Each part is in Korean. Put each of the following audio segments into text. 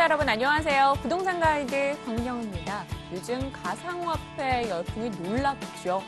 여러분 안녕하세요. 부동산 가이드 광경입니다. 요즘 가상화폐 열풍이 놀랍죠.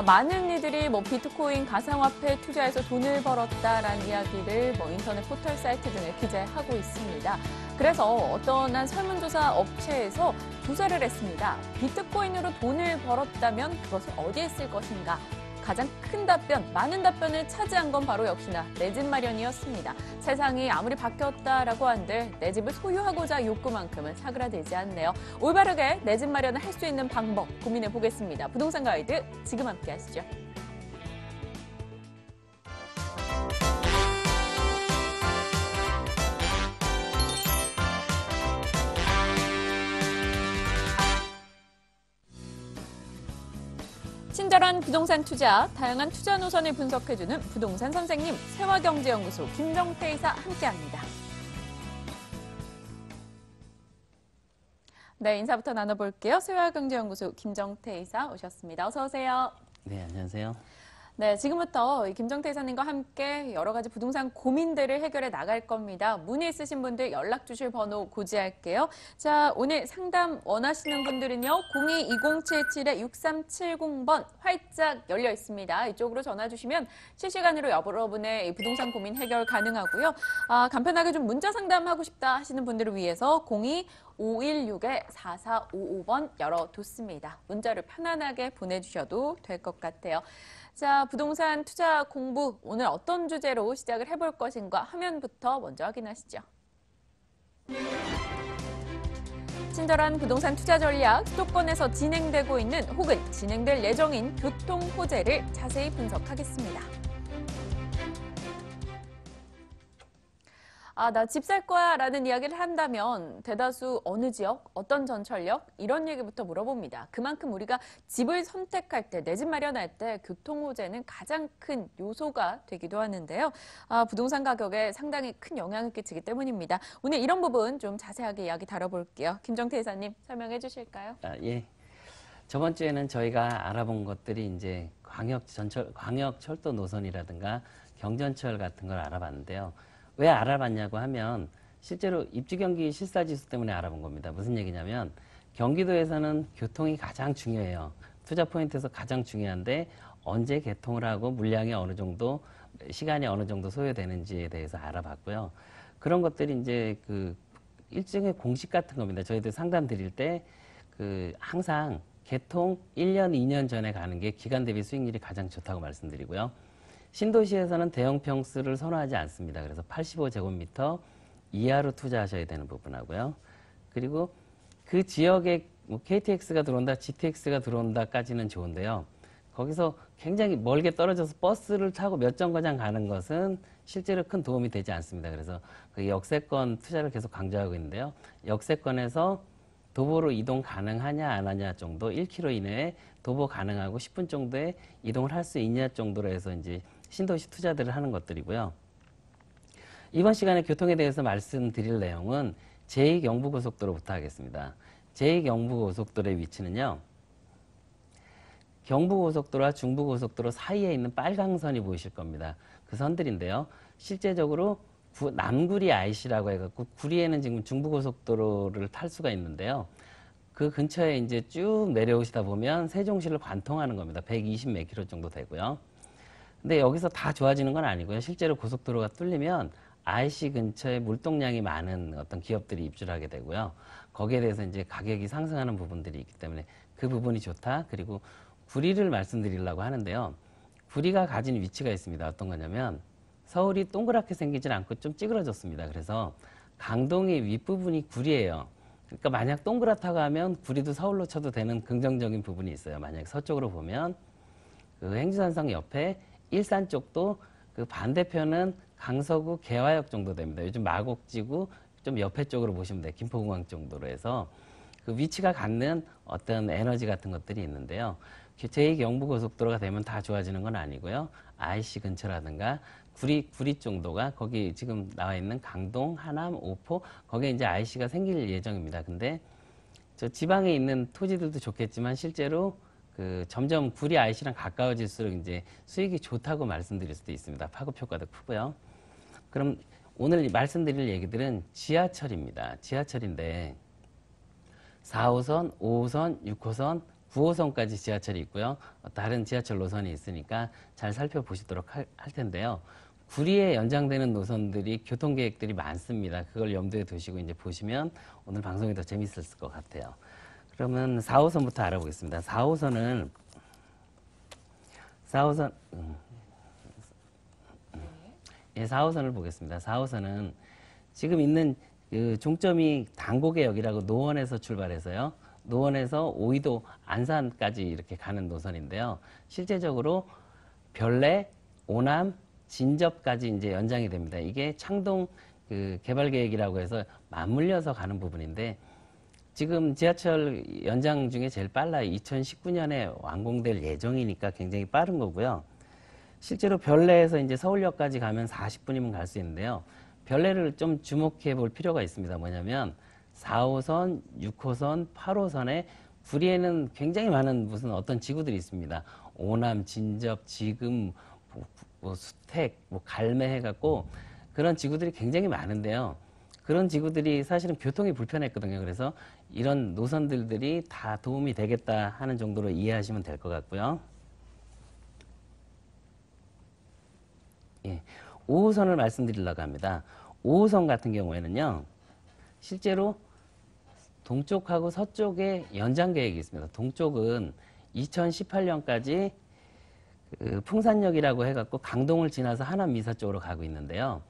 많은 이들이 비트코인 가상화폐 투자해서 돈을 벌었다라는 이야기를 인터넷 포털 사이트 등에 기재하고 있습니다. 그래서 어떤 한 설문조사 업체에서 조사를 했습니다. 비트코인으로 돈을 벌었다면 그것을 어디에 쓸 것인가? 가장 큰 답변, 많은 답변을 차지한 건 바로 역시나 내 집 마련이었습니다. 세상이 아무리 바뀌었다라고 한들 내 집을 소유하고자 욕구만큼은 사그라들지 않네요. 올바르게 내 집 마련을 할 수 있는 방법 고민해 보겠습니다. 부동산 가이드 지금 함께 하시죠. 친절한 부동산 투자, 다양한 투자 노선을 분석해주는 부동산 선생님, 세화경제연구소 김정태 이사 함께합니다. 네, 인사부터 나눠볼게요. 세화경제연구소 김정태 이사 오셨습니다. 어서 오세요. 네, 안녕하세요. 네, 지금부터 김정태 이사님과 함께 여러 가지 부동산 고민들을 해결해 나갈 겁니다. 문의 있으신 분들 연락 주실 번호 고지할게요. 자, 오늘 상담 원하시는 분들은요. 02-2077-6370번 활짝 열려 있습니다. 이쪽으로 전화 주시면 실시간으로 여러분의 부동산 고민 해결 가능하고요. 간편하게 좀 문자 상담하고 싶다 하시는 분들을 위해서 02-516-4455번 열어뒀습니다. 문자를 편안하게 보내주셔도 될 것 같아요. 자, 부동산 투자 공부 오늘 어떤 주제로 시작을 해볼 것인가 화면부터 먼저 확인하시죠. 친절한 부동산 투자 전략, 수도권에서 진행되고 있는 혹은 진행될 예정인 교통 호재를 자세히 분석하겠습니다. 나 집 살 거야 라는 이야기를 한다면 대다수 어느 지역, 어떤 전철역 이런 얘기부터 물어봅니다. 그만큼 우리가 집을 선택할 때, 내 집 마련할 때 교통호재는 가장 큰 요소가 되기도 하는데요. 부동산 가격에 상당히 큰 영향을 끼치기 때문입니다. 오늘 이런 부분 좀 자세하게 이야기 다뤄볼게요. 김정태 이사님 설명해 주실까요? 예. 저번 주에는 저희가 알아본 것들이 이제 광역철도 노선이라든가 경전철 같은 걸 알아봤는데요. 왜 알아봤냐고 하면 실제로 입주경기 실사지수 때문에 알아본 겁니다. 무슨 얘기냐면 경기도에서는 교통이 가장 중요해요. 투자 포인트에서 가장 중요한데 언제 개통을 하고 물량이 어느 정도, 시간이 어느 정도 소요되는지에 대해서 알아봤고요. 그런 것들이 이제 일종의 공식 같은 겁니다. 저희들 상담 드릴 때 항상 개통 1년, 2년 전에 가는 게 기간 대비 수익률이 가장 좋다고 말씀드리고요. 신도시에서는 대형 평수를 선호하지 않습니다. 그래서 85제곱미터 이하로 투자하셔야 되는 부분하고요. 그리고 그 지역에 KTX가 들어온다, GTX가 들어온다까지는 좋은데요. 거기서 굉장히 멀게 떨어져서 버스를 타고 몇 정거장 가는 것은 실제로 큰 도움이 되지 않습니다. 그래서 그 역세권 투자를 계속 강조하고 있는데요. 역세권에서 도보로 이동 가능하냐 안 하냐 정도, 1km 이내에 도보 가능하고 10분 정도에 이동을 할 수 있냐 정도로 해서 이제 신도시 투자들을 하는 것들이고요. 이번 시간에 교통에 대해서 말씀드릴 내용은 제2경부고속도로부터 하겠습니다. 제2경부고속도로의 위치는요. 경부고속도로와 중부고속도로 사이에 있는 빨강선이 보이실 겁니다. 그 선들인데요. 실제적으로 남구리 IC라고 해갖고 구리에는 지금 중부고속도로를 탈 수가 있는데요. 그 근처에 이제 쭉 내려오시다 보면 세종시를 관통하는 겁니다. 120 몇 킬로 정도 되고요. 근데 여기서 다 좋아지는 건 아니고요. 실제로 고속도로가 뚫리면 IC 근처에 물동량이 많은 어떤 기업들이 입주를 하게 되고요. 거기에 대해서 이제 가격이 상승하는 부분들이 있기 때문에 그 부분이 좋다. 그리고 구리를 말씀드리려고 하는데요. 구리가 가진 위치가 있습니다. 어떤 거냐면 서울이 동그랗게 생기질 않고 좀 찌그러졌습니다. 그래서 강동의 윗부분이 구리예요. 그러니까 만약 동그랗다고 하면 구리도 서울로 쳐도 되는 긍정적인 부분이 있어요. 만약 서쪽으로 보면 그 행주산성 옆에 일산 쪽도 그 반대편은 강서구 개화역 정도 됩니다. 요즘 마곡지구 좀 옆에 쪽으로 보시면 돼요. 김포공항 정도로 해서 그 위치가 갖는 어떤 에너지 같은 것들이 있는데요. 제2경부고속도로가 되면 다 좋아지는 건 아니고요. IC 근처라든가 구리 정도가 거기 지금 나와 있는 강동, 하남, 오포 거기에 이제 IC가 생길 예정입니다. 근데 저 지방에 있는 토지들도 좋겠지만 실제로 점점 구리 IC랑 가까워질수록 이제 수익이 좋다고 말씀드릴 수도 있습니다. 파급 효과도 크고요. 그럼 오늘 말씀드릴 얘기들은 지하철입니다. 지하철인데 4호선, 5호선, 6호선, 9호선까지 지하철이 있고요. 다른 지하철 노선이 있으니까 잘 살펴보시도록 할 텐데요. 구리에 연장되는 노선들이 교통계획들이 많습니다. 그걸 염두에 두시고 이제 보시면 오늘 방송이 더 재밌을 것 같아요. 그러면 4호선부터 알아보겠습니다. 4호선 예, 4호선을 보겠습니다. 4호선은 지금 있는 그 종점이 당고개역이라고 노원에서 출발해서요. 노원에서 오이도 안산까지 이렇게 가는 노선인데요. 실제적으로 별내, 오남, 진접까지 이제 연장이 됩니다. 이게 창동 그 개발 계획이라고 해서 맞물려서 가는 부분인데 지금 지하철 연장 중에 제일 빨라요. 2019년에 완공될 예정이니까 굉장히 빠른 거고요. 실제로 별내에서 이제 서울역까지 가면 40분이면 갈 수 있는데요. 별내를 좀 주목해 볼 필요가 있습니다. 뭐냐면 4호선, 6호선, 8호선에 구리에는 굉장히 많은 무슨 어떤 지구들이 있습니다. 오남, 진접, 지금, 뭐 수택, 뭐 갈매 해갖고 그런 지구들이 굉장히 많은데요. 그런 지구들이 사실은 교통이 불편했거든요. 그래서 이런 노선들이 다 도움이 되겠다 하는 정도로 이해하시면 될 것 같고요. 예, 5호선을 말씀드리려고 합니다. 5호선 같은 경우에는요. 실제로 동쪽하고 서쪽에 연장 계획이 있습니다. 동쪽은 2018년까지 그 풍산역이라고 해갖고 강동을 지나서 하남 미사 쪽으로 가고 있는데요.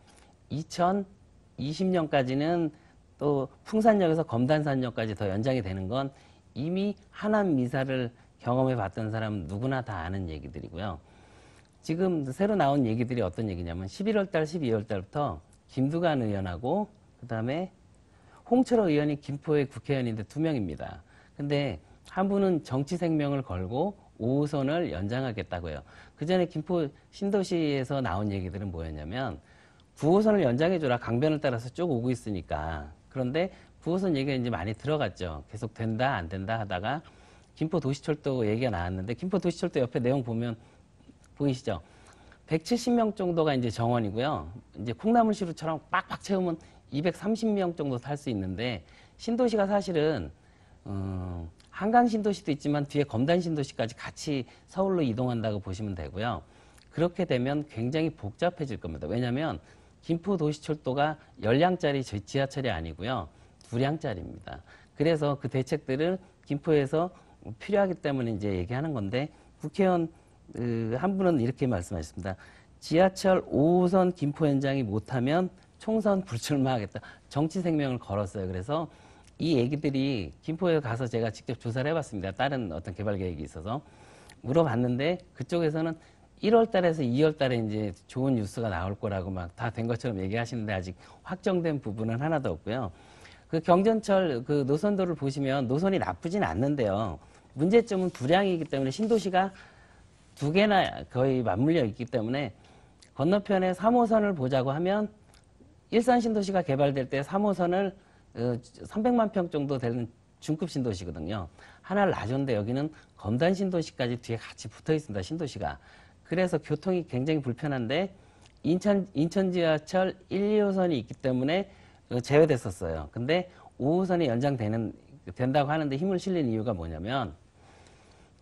2020년까지는 또 풍산역에서 검단산역까지 더 연장이 되는 건 이미 하남 미사를 경험해 봤던 사람은 누구나 다 아는 얘기들이고요. 지금 새로 나온 얘기들이 어떤 얘기냐면 11월 달, 12월 달부터 김두관 의원하고 그다음에 홍철호 의원이 김포의 국회의원인데 2명입니다. 근데 한 분은 정치 생명을 걸고 5호선을 연장하겠다고 해요. 그 전에 김포 신도시에서 나온 얘기들은 뭐였냐면 9호선을 연장해줘라. 강변을 따라서 쭉 오고 있으니까. 그런데 9호선 얘기가 이제 많이 들어갔죠. 계속 된다, 안 된다 하다가 김포 도시철도 얘기가 나왔는데 김포 도시철도 옆에 내용 보면 보이시죠? 170명 정도가 이제 정원이고요. 이제 콩나물시루처럼 빡빡 채우면 230명 정도 탈 수 있는데 신도시가 사실은 한강 신도시도 있지만 뒤에 검단 신도시까지 같이 서울로 이동한다고 보시면 되고요. 그렇게 되면 굉장히 복잡해질 겁니다. 왜냐하면 김포 도시철도가 10량짜리 지하철이 아니고요. 2량짜리입니다. 그래서 그 대책들을 김포에서 필요하기 때문에 이제 얘기하는 건데 국회의원 한 분은 이렇게 말씀하셨습니다. 지하철 5호선 김포 연장이 못하면 총선 불출마하겠다. 정치 생명을 걸었어요. 그래서 이 얘기들이 김포에 가서 제가 직접 조사를 해봤습니다. 다른 어떤 개발 계획이 있어서 물어봤는데 그쪽에서는 1월 달에서 2월 달에 이제 좋은 뉴스가 나올 거라고 막 다 된 것처럼 얘기하시는데 아직 확정된 부분은 하나도 없고요. 그 경전철 그 노선도를 보시면 노선이 나쁘진 않는데요. 문제점은 불량이기 때문에 신도시가 2개나 거의 맞물려 있기 때문에 건너편에 3호선을 보자고 하면 일산 신도시가 개발될 때 3호선을 300만 평 정도 되는 중급 신도시거든요. 하나를 놔줬는데 여기는 검단 신도시까지 뒤에 같이 붙어 있습니다. 신도시가. 그래서 교통이 굉장히 불편한데 인천 지하철 1, 2호선이 있기 때문에 제외됐었어요. 근데 5호선이 된다고 하는데 힘을 실린 이유가 뭐냐면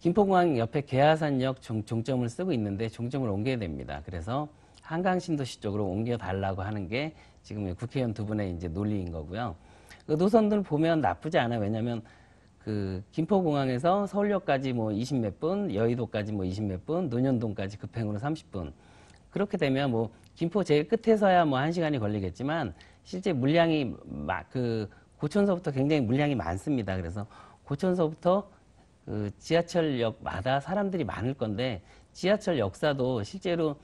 김포공항 옆에 계하산역 종점을 쓰고 있는데 종점을 옮겨야 됩니다. 그래서 한강 신도시 쪽으로 옮겨달라고 하는 게 지금 국회의원 2분의 이제 논리인 거고요. 그 노선들 보면 나쁘지 않아요. 왜냐하면 그 김포공항에서 서울역까지 뭐 20 몇 분, 여의도까지 뭐 20 몇 분, 논현동까지 급행으로 30분. 그렇게 되면 뭐 김포 제일 끝에서야 뭐 1시간이 걸리겠지만 실제 물량이 그 고천서부터 굉장히 물량이 많습니다. 그래서 고천서부터 그 지하철역마다 사람들이 많을 건데 지하철 역사도 실제로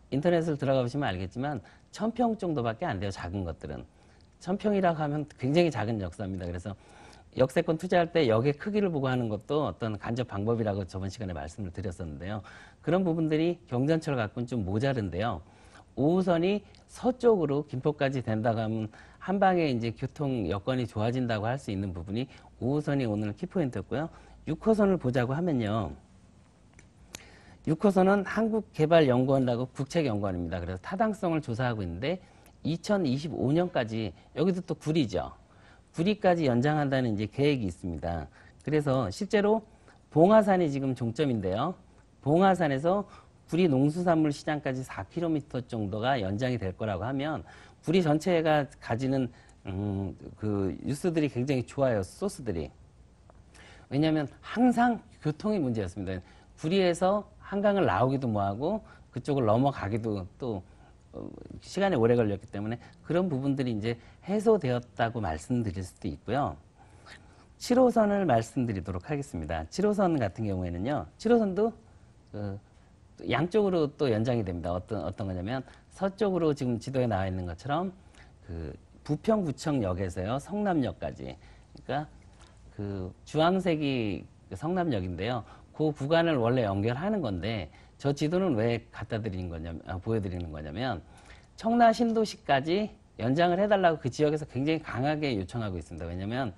인터넷을 들어가 보시면 알겠지만 1000평 정도밖에 안 돼요. 작은 것들은. 1000평이라고 하면 굉장히 작은 역사입니다. 그래서 역세권 투자할 때 역의 크기를 보고 하는 것도 어떤 간접 방법이라고 저번 시간에 말씀을 드렸었는데요. 그런 부분들이 경전철 갖고는 좀 모자른데요. 5호선이 서쪽으로 김포까지 된다고 하면 한 방에 이제 교통 여건이 좋아진다고 할 수 있는 부분이 5호선이 오늘 키포인트였고요. 6호선을 보자고 하면요. 6호선은 한국개발연구원이라고 국책연구원입니다. 그래서 타당성을 조사하고 있는데 2025년까지 여기도 또 구리죠. 구리까지 연장한다는 이제 계획이 있습니다. 그래서 실제로 봉화산이 지금 종점인데요. 봉화산에서 구리 농수산물 시장까지 4km 정도가 연장이 될 거라고 하면 구리 전체가 가지는 그 뉴스들이 굉장히 좋아요. 소스들이. 왜냐하면 항상 교통이 문제였습니다. 구리에서 한강을 나오기도 뭐하고 그쪽을 넘어가기도 또 시간이 오래 걸렸기 때문에 그런 부분들이 이제 해소되었다고 말씀드릴 수도 있고요. 7호선을 말씀드리도록 하겠습니다. 7호선 같은 경우에는요, 7호선도 양쪽으로 또 연장이 됩니다. 어떤 거냐면 서쪽으로 지금 지도에 나와 있는 것처럼 그 부평구청역에서요 성남역까지, 그러니까 그 주황색이 성남역인데요. 그 구간을 원래 연결하는 건데 저 지도는 왜 갖다 드리는 거냐면 보여드리는 거냐면 청라 신도시까지 연장을 해달라고 그 지역에서 굉장히 강하게 요청하고 있습니다. 왜냐하면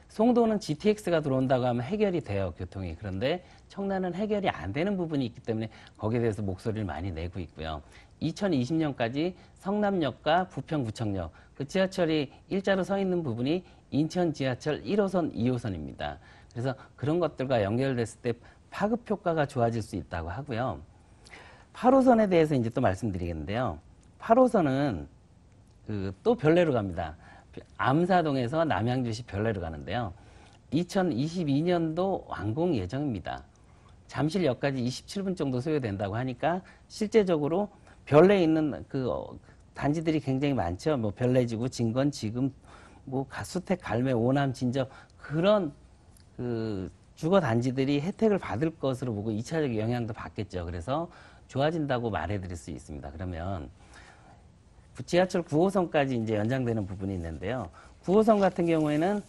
송도는 GTX가 들어온다고 하면 해결이 돼요, 교통이. 그런데 청라는 해결이 안 되는 부분이 있기 때문에 거기에 대해서 목소리를 많이 내고 있고요. 2020년까지 성남역과 부평구청역, 그 지하철이 일자로 서 있는 부분이 인천 지하철 1호선, 2호선입니다. 그래서 그런 것들과 연결됐을 때 파급 효과가 좋아질 수 있다고 하고요. 8호선에 대해서 이제 또 말씀드리겠는데요. 8호선은 또 별내로 갑니다. 암사동에서 남양주시 별내로 가는데요. 2022년도 완공 예정입니다. 잠실역까지 27분 정도 소요된다고 하니까 실제적으로 별내에 있는 그 단지들이 굉장히 많죠. 뭐 별내지구, 진건, 지금, 뭐 가수택, 갈매, 오남, 진접 그런 그 주거 단지들이 혜택을 받을 것으로 보고 2차적 영향도 받겠죠. 그래서 좋아진다고 말해드릴 수 있습니다. 그러면 지하철 9호선까지 이제 연장되는 부분이 있는데요. 9호선 같은 경우에는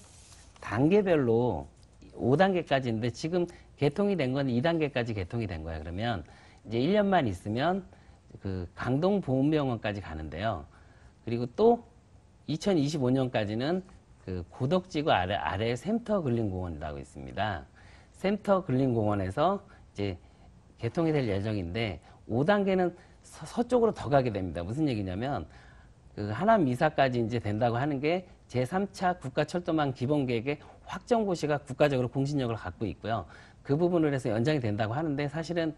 단계별로 5단계까지인데 지금 개통이 된 건 2단계까지 개통이 된 거예요. 그러면 이제 1년만 있으면 그 강동보훈병원까지 가는데요. 그리고 또 2025년까지는 그 고덕지구 아래 샘터 근린공원이라고 있습니다. 샘터 근린공원에서 이제 개통이 될 예정인데 5단계는 서쪽으로 더 가게 됩니다. 무슨 얘기냐면 그 하남 미사까지 이제 된다고 하는 게 제3차 국가철도망 기본계획의 확정고시가 국가적으로 공신력을 갖고 있고요. 그 부분을 해서 연장이 된다고 하는데 사실은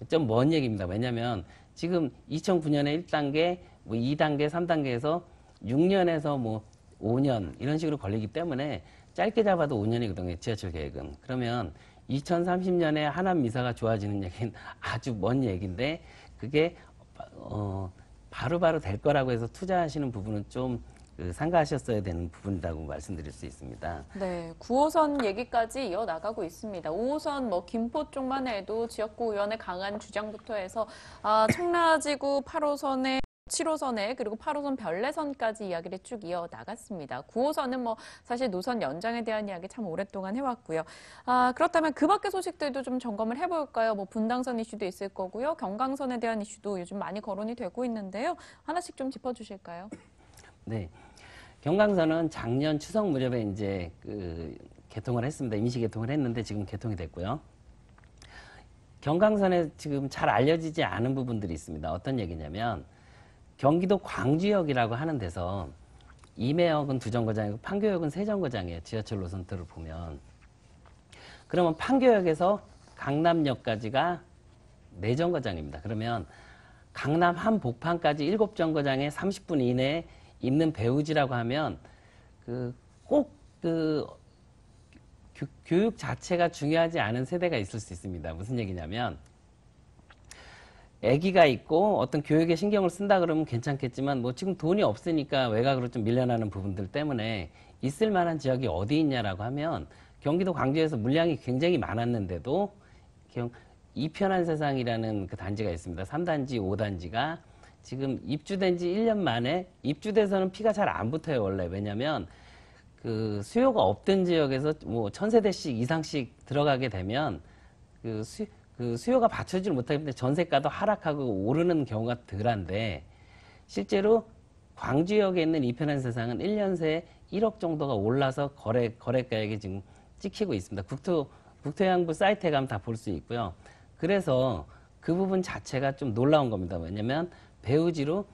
좀 먼 얘기입니다. 왜냐하면 지금 2009년에 1단계, 뭐 2단계, 3단계에서 6년에서 뭐 5년 이런 식으로 걸리기 때문에 짧게 잡아도 5년이거든요. 지하철 계획은. 그러면 2030년에 하남 미사가 좋아지는 얘기는 아주 먼 얘기인데 그게 바로바로 될 거라고 해서 투자하시는 부분은 좀 상가하셨어야 되는 부분이라고 말씀드릴 수 있습니다. 네, 9호선 얘기까지 이어나가고 있습니다. 5호선 뭐 김포 쪽만 해도 지역구 의원의 강한 주장부터 해서 청라지구 8호선에 7호선에 그리고 8호선 별내선까지 이야기를 쭉 이어나갔습니다. 9호선은 뭐 사실 노선 연장에 대한 이야기 참 오랫동안 해왔고요. 그렇다면 그 밖의 소식들도 좀 점검을 해볼까요? 뭐 분당선 이슈도 있을 거고요. 경강선에 대한 이슈도 요즘 많이 거론이 되고 있는데요. 하나씩 좀 짚어주실까요? 네. 경강선은 작년 추석 무렵에 이제 개통을 했습니다. 임시 개통을 했는데 지금 개통이 됐고요. 경강선에 지금 잘 알려지지 않은 부분들이 있습니다. 어떤 얘기냐면 경기도 광주역이라고 하는 데서 임해역은 2정거장이고 판교역은 3정거장이에요. 지하철 노선들을 보면. 그러면 판교역에서 강남역까지가 4정거장입니다. 그러면 강남 한복판까지 7정거장에 30분 이내에 있는 배우지라고 하면 꼭 교육 자체가 중요하지 않은 세대가 있을 수 있습니다. 무슨 얘기냐면 아기가 있고 어떤 교육에 신경을 쓴다 그러면 괜찮겠지만 뭐 지금 돈이 없으니까 외곽으로 좀 밀려나는 부분들 때문에 있을 만한 지역이 어디 있냐라고 하면 경기도 광주에서 물량이 굉장히 많았는데도 이편한 세상이라는 그 단지가 있습니다. 3단지, 5단지가 지금 입주된 지 1년 만에 입주돼서는 피가 잘 안 붙어요, 원래. 왜냐면 그 수요가 없던 지역에서 뭐 1000세대씩 이상씩 들어가게 되면 그 수요가 받쳐주지 못하기 때문에 전세가도 하락하고 오르는 경우가 덜한데 실제로 광주역에 있는 이편한 세상은 1년 새에 1억 정도가 올라서 거래가액이 지금 찍히고 있습니다. 국토해양부 사이트에 가면 다 볼 수 있고요. 그래서 그 부분 자체가 좀 놀라운 겁니다. 왜냐면 배우지로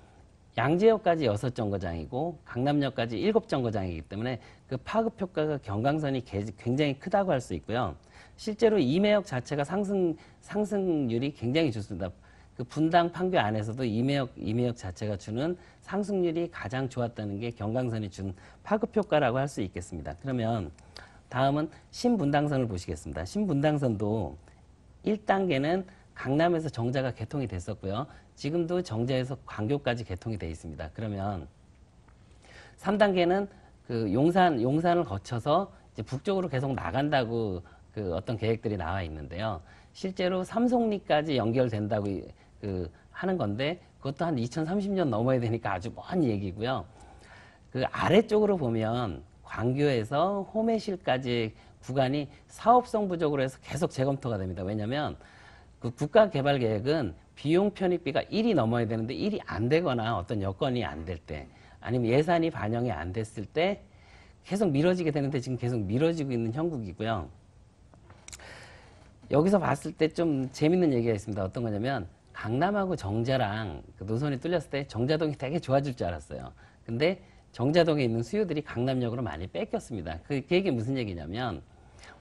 양재역까지 6정거장이고 강남역까지 7정거장이기 때문에 그 파급 효과가 경강선이 굉장히 크다고 할 수 있고요. 실제로 임해역 자체가 상승률이 굉장히 좋습니다. 그 분당 판교 안에서도 임해역 자체가 주는 상승률이 가장 좋았다는 게 경강선이 준 파급 효과라고 할 수 있겠습니다. 그러면 다음은 신분당선을 보시겠습니다. 신분당선도 1단계는 강남에서 정자가 개통이 됐었고요. 지금도 정자에서 광교까지 개통이 되어 있습니다. 그러면 3단계는 그 용산을 거쳐서 이제 북쪽으로 계속 나간다고 그 어떤 계획들이 나와 있는데요. 실제로 삼성리까지 연결된다고 하는 건데 그것도 한 2030년 넘어야 되니까 아주 먼 얘기고요. 그 아래쪽으로 보면 광교에서 호매실까지 구간이 사업성 부족으로 해서 계속 재검토가 됩니다. 왜냐하면 그 국가개발계획은 비용 편입비가 1이 넘어야 되는데 1이 안 되거나 어떤 여건이 안 될 때 아니면 예산이 반영이 안 됐을 때 계속 미뤄지게 되는데 지금 계속 미뤄지고 있는 형국이고요. 여기서 봤을 때 좀 재밌는 얘기가 있습니다. 어떤 거냐면 강남하고 정자랑 그 노선이 뚫렸을 때 정자동이 되게 좋아질 줄 알았어요. 근데 정자동에 있는 수요들이 강남역으로 많이 뺏겼습니다. 그 얘기 무슨 얘기냐면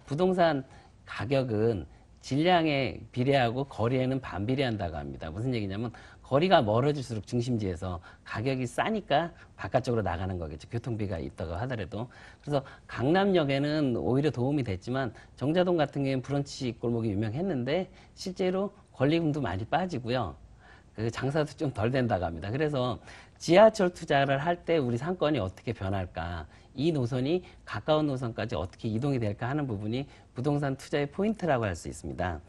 부동산 가격은 질량에 비례하고 거리에는 반비례한다고 합니다. 무슨 얘기냐면 거리가 멀어질수록 중심지에서 가격이 싸니까 바깥쪽으로 나가는 거겠죠. 교통비가 있다고 하더라도. 그래서 강남역에는 오히려 도움이 됐지만 정자동 같은 경우에는 브런치 골목이 유명했는데 실제로 권리금도 많이 빠지고요. 그 장사도 좀 덜 된다고 합니다. 그래서 지하철 투자를 할 때 우리 상권이 어떻게 변할까, 이 노선이 가까운 노선까지 어떻게 이동이 될까 하는 부분이 부동산 투자의 포인트라고 할 수 있습니다.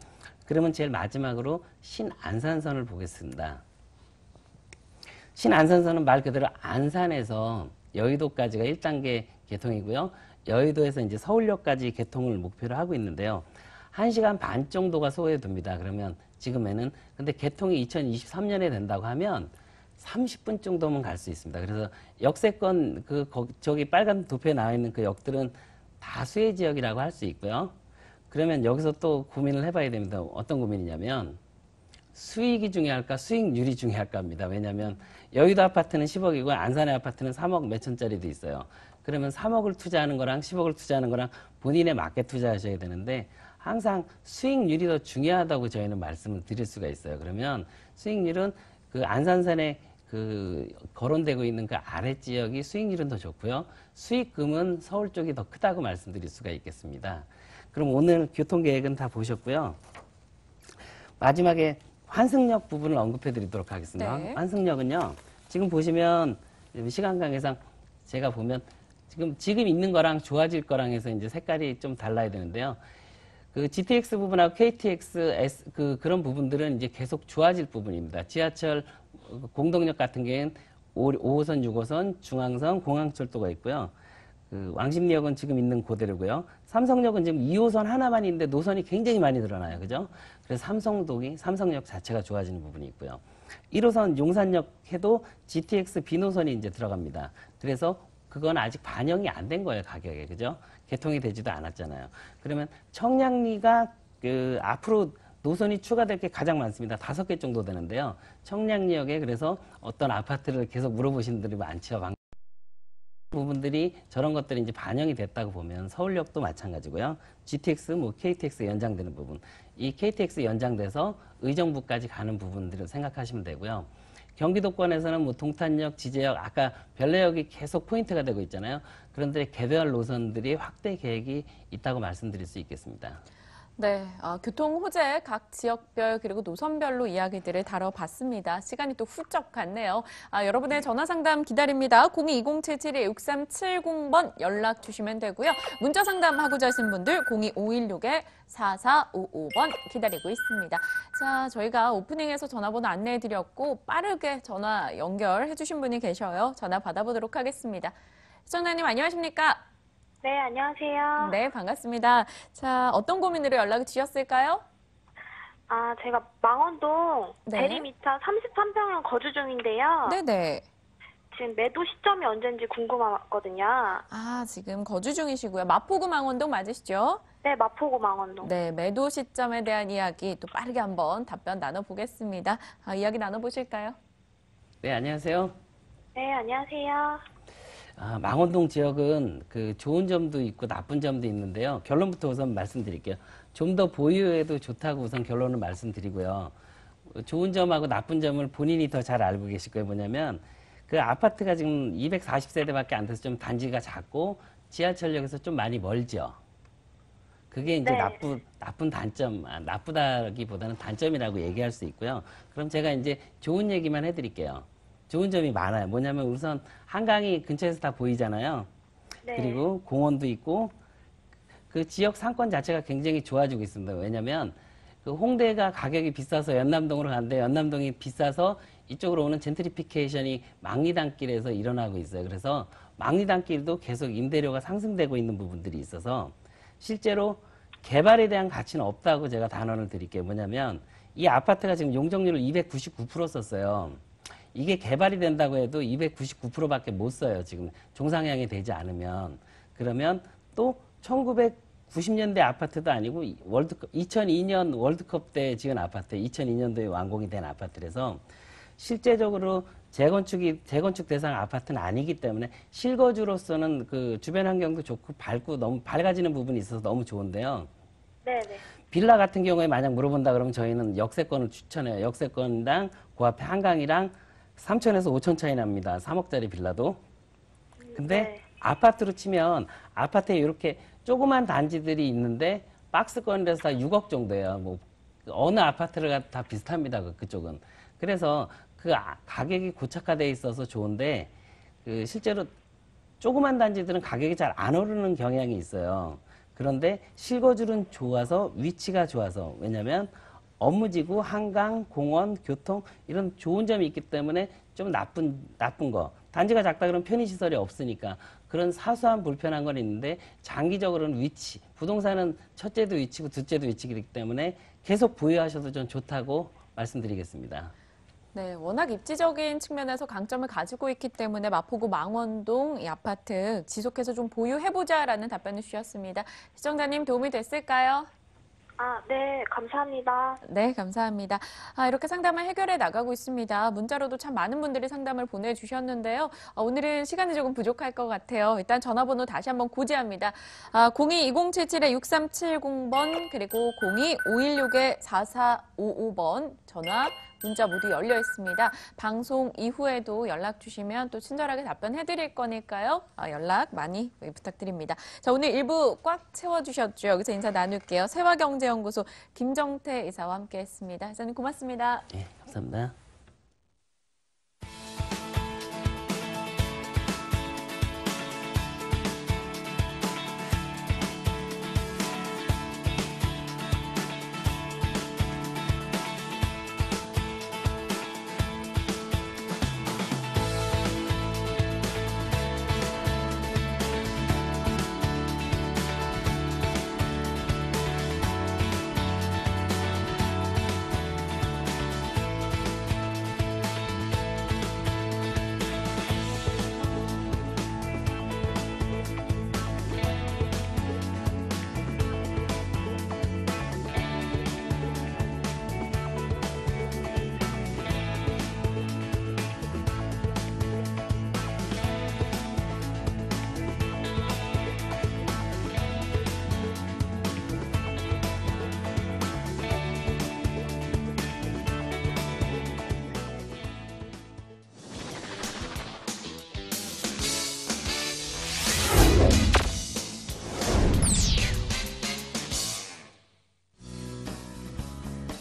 그러면 제일 마지막으로 신안산선을 보겠습니다. 신안산선은 말 그대로 안산에서 여의도까지가 1단계 개통이고요. 여의도에서 이제 서울역까지 개통을 목표로 하고 있는데요. 1시간 반 정도가 소요됩니다. 그러면 지금에는. 근데 개통이 2023년에 된다고 하면 30분 정도면 갈 수 있습니다. 그래서 역세권 저기 빨간 도표에 나와 있는 그 역들은 다 수혜 지역이라고 할 수 있고요. 그러면 여기서 또 고민을 해봐야 됩니다. 어떤 고민이냐면 수익이 중요할까 수익률이 중요할까입니다. 왜냐하면 여의도 아파트는 10억이고 안산의 아파트는 3억 몇천짜리도 있어요. 그러면 3억을 투자하는 거랑 10억을 투자하는 거랑 본인에 맞게 투자하셔야 되는데 항상 수익률이 더 중요하다고 저희는 말씀을 드릴 수가 있어요. 그러면 수익률은 그 안산선에 그 거론되고 있는 그 아래 지역이 수익률은 더 좋고요. 수익금은 서울 쪽이 더 크다고 말씀드릴 수가 있겠습니다. 그럼 오늘 교통계획은 다 보셨고요. 마지막에 환승역 부분을 언급해 드리도록 하겠습니다. 네. 환승역은요, 지금 보시면 시간 관계상 제가 보면 지금 있는 거랑 좋아질 거랑 해서 이제 색깔이 좀 달라야 되는데요. 그 GTX 부분하고 KTX, 그런 부분들은 이제 계속 좋아질 부분입니다. 지하철 공동역 같은 경우에는 5호선, 6호선, 중앙선, 공항철도가 있고요. 그 왕십리역은 지금 있는 그대로고요. 삼성역은 지금 2호선 하나만 있는데 노선이 굉장히 많이 늘어나요. 그죠? 그래서 삼성역 자체가 좋아지는 부분이 있고요. 1호선 용산역 해도 GTX B노선이 이제 들어갑니다. 그래서 그건 아직 반영이 안 된 거예요, 가격에. 그죠? 개통이 되지도 않았잖아요. 그러면 청량리가 앞으로 노선이 추가될 게 가장 많습니다. 5개 정도 되는데요. 청량리역에 그래서 어떤 아파트를 계속 물어보시는 분들이 많죠. 부분들이 저런 것들이 이제 반영이 됐다고 보면 서울역도 마찬가지고요. GTX, KTX 연장되는 부분. 이 KTX 연장돼서 의정부까지 가는 부분들을 생각하시면 되고요. 경기도권에서는 동탄역, 지제역, 아까 별내역이 계속 포인트가 되고 있잖아요. 그런데 개별 노선들이 확대 계획이 있다고 말씀드릴 수 있겠습니다. 네, 교통 호재 각 지역별 그리고 노선별로 이야기들을 다뤄봤습니다. 시간이 또 훌쩍 갔네요. 여러분의 전화 상담 기다립니다. 02-2077-6370번 연락 주시면 되고요. 문자 상담하고자 하신 분들 02-516-4455번 기다리고 있습니다. 자, 저희가 오프닝에서 전화번호 안내해드렸고 빠르게 전화 연결해 주신 분이 계셔요. 전화 받아보도록 하겠습니다. 시청자님 안녕하십니까? 네, 안녕하세요. 네, 반갑습니다. 자, 어떤 고민으로 연락을 주셨을까요? 제가 망원동 네. 대리미터 33평형 거주 중인데요. 네네. 지금 매도 시점이 언제인지 궁금하거든요. 지금 거주 중이시고요. 마포구 망원동 맞으시죠? 네, 마포구 망원동. 네, 매도 시점에 대한 이야기 또 빠르게 한번 답변 나눠보겠습니다. 이야기 나눠보실까요? 네, 안녕하세요. 네, 안녕하세요. 망원동 지역은 그 좋은 점도 있고 나쁜 점도 있는데요. 결론부터 우선 말씀드릴게요. 좀 더 보유해도 좋다고 우선 결론을 말씀드리고요. 좋은 점하고 나쁜 점을 본인이 더 잘 알고 계실 거예요. 뭐냐면 그 아파트가 지금 240세대밖에 안 돼서 좀 단지가 작고 지하철역에서 좀 많이 멀죠. 그게 이제 네. 나쁜 단점, 나쁘다기보다는 단점이라고 얘기할 수 있고요. 그럼 제가 이제 좋은 얘기만 해드릴게요. 좋은 점이 많아요. 뭐냐면 우선 한강이 근처에서 다 보이잖아요. 네. 그리고 공원도 있고 그 지역 상권 자체가 굉장히 좋아지고 있습니다. 왜냐면 그 홍대가 가격이 비싸서 연남동으로 가는데 연남동이 비싸서 이쪽으로 오는 젠트리피케이션이 망리단길에서 일어나고 있어요. 그래서 망리단길도 계속 임대료가 상승되고 있는 부분들이 있어서 실제로 개발에 대한 가치는 없다고 제가 단언을 드릴게요. 뭐냐면 이 아파트가 지금 용적률을 299% 썼어요. 이게 개발이 된다고 해도 299%밖에 못 써요. 지금 종상향이 되지 않으면. 그러면 또 1990년대 아파트도 아니고 2002년 월드컵 때 지은 아파트, 2002년도에 완공이 된 아파트라서 실제적으로 재건축 대상 아파트는 아니기 때문에 실거주로서는 그 주변 환경도 좋고 밝고 너무 밝아지는 부분이 있어서 너무 좋은데요. 네네. 빌라 같은 경우에 만약 물어본다 그러면 저희는 역세권을 추천해요. 역세권당 그 앞에 한강이랑 3천에서 5천 차이 납니다. 3억짜리 빌라도. 근데 네. 아파트로 치면 아파트에 이렇게 조그만 단지들이 있는데 박스권이라서 다 6억 정도예요. 뭐 어느 아파트를 다 비슷합니다. 그쪽은. 그래서 그 가격이 고착화되어 있어서 좋은데 그 실제로 조그만 단지들은 가격이 잘 안 오르는 경향이 있어요. 그런데 실거주는 좋아서 위치가 좋아서 왜냐면 업무지구, 한강, 공원, 교통 이런 좋은 점이 있기 때문에 좀 나쁜 거. 단지가 작다 그러면 편의시설이 없으니까 그런 사소한 불편한 건 있는데 장기적으로는 위치. 부동산은 첫째도 위치고 둘째도 위치이기 때문에 계속 보유하셔도 좀 좋다고 말씀드리겠습니다. 네, 워낙 입지적인 측면에서 강점을 가지고 있기 때문에 마포구 망원동 이 아파트 지속해서 좀 보유해보자라는 답변을 주셨습니다. 시청자님 도움이 됐을까요? 네, 감사합니다. 네, 감사합니다. 이렇게 상담을 해결해 나가고 있습니다. 문자로도 참 많은 분들이 상담을 보내주셨는데요. 오늘은 시간이 조금 부족할 것 같아요. 일단 전화번호 다시 한번 고지합니다. 02-2077-6370번 그리고 02-516-4455번 전화 문자 모두 열려 있습니다. 방송 이후에도 연락 주시면 또 친절하게 답변해드릴 거니까요. 연락 많이 부탁드립니다. 자, 오늘 1부 꽉 채워주셨죠. 여기서 인사 나눌게요. 세화경제연구소 김정태 이사와 함께했습니다. 이사님 고맙습니다. 네, 감사합니다.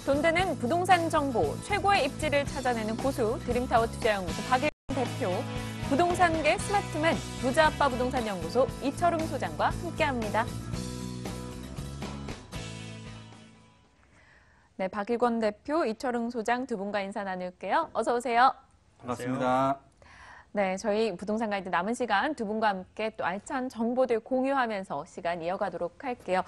돈 되는 부동산 정보, 최고의 입지를 찾아내는 고수, 드림타워 투자연구소 박일권 대표, 부동산계 스마트맨, 부자아빠 부동산연구소 이철웅 소장과 함께합니다. 네, 박일권 대표, 이철웅 소장 두 분과 인사 나눌게요. 어서 오세요. 반갑습니다. 네, 저희 부동산 가이드 남은 시간 두 분과 함께 또 알찬 정보들 공유하면서 시간 이어가도록 할게요.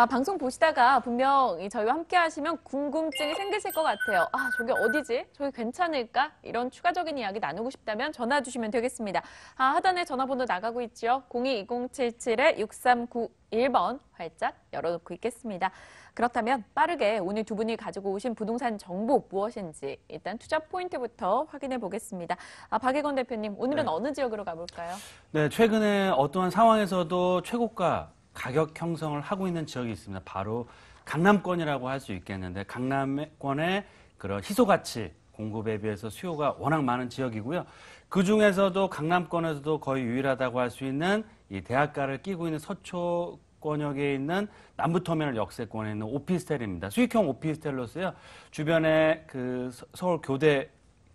방송 보시다가 분명 저희와 함께 하시면 궁금증이 생기실 것 같아요. 저게 어디지? 저게 괜찮을까? 이런 추가적인 이야기 나누고 싶다면 전화 주시면 되겠습니다. 하단에 전화번호 나가고 있죠. 02-2077-6395 1번 활짝 열어놓고 있겠습니다. 그렇다면 빠르게 오늘 두 분이 가지고 오신 부동산 정보 무엇인지 일단 투자 포인트부터 확인해 보겠습니다. 박예건 대표님, 오늘은 네. 어느 지역으로 가볼까요? 네, 최근에 어떠한 상황에서도 최고가 가격 형성을 하고 있는 지역이 있습니다. 바로 강남권이라고 할 수 있겠는데 강남권의 그런 희소가치 공급에 비해서 수요가 워낙 많은 지역이고요. 그 중에서도 강남권에서도 거의 유일하다고 할 수 있는 이 대학가를 끼고 있는 서초권역에 있는 남부터미널 역세권에 있는 오피스텔입니다. 수익형 오피스텔로서요. 주변에 그 서울 교대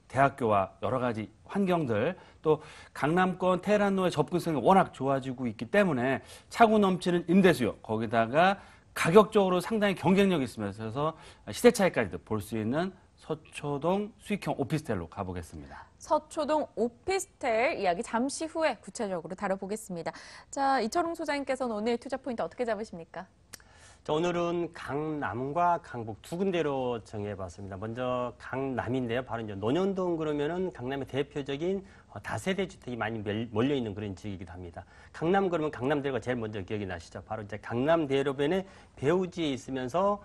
대학교와 여러 가지 환경들 또 강남권 테헤란로의 접근성이 워낙 좋아지고 있기 때문에 차고 넘치는 임대수요 거기다가 가격적으로 상당히 경쟁력이 있으면서 그래서 시세 차이까지도 볼 수 있는 서초동 수익형 오피스텔로 가보겠습니다. 서초동 오피스텔 이야기 잠시 후에 구체적으로 다뤄보겠습니다. 자, 이철웅 소장님께서는 오늘 투자 포인트 어떻게 잡으십니까? 자, 오늘은 강남과 강북 두 군데로 정해봤습니다. 먼저 강남인데요. 바로 이제 논현동 그러면은 강남의 대표적인 다세대 주택이 많이 몰려있는 그런 지역이기도 합니다. 강남 그러면 강남대로가 제일 먼저 기억이 나시죠. 바로 이제 강남대로변에 배우지에 있으면서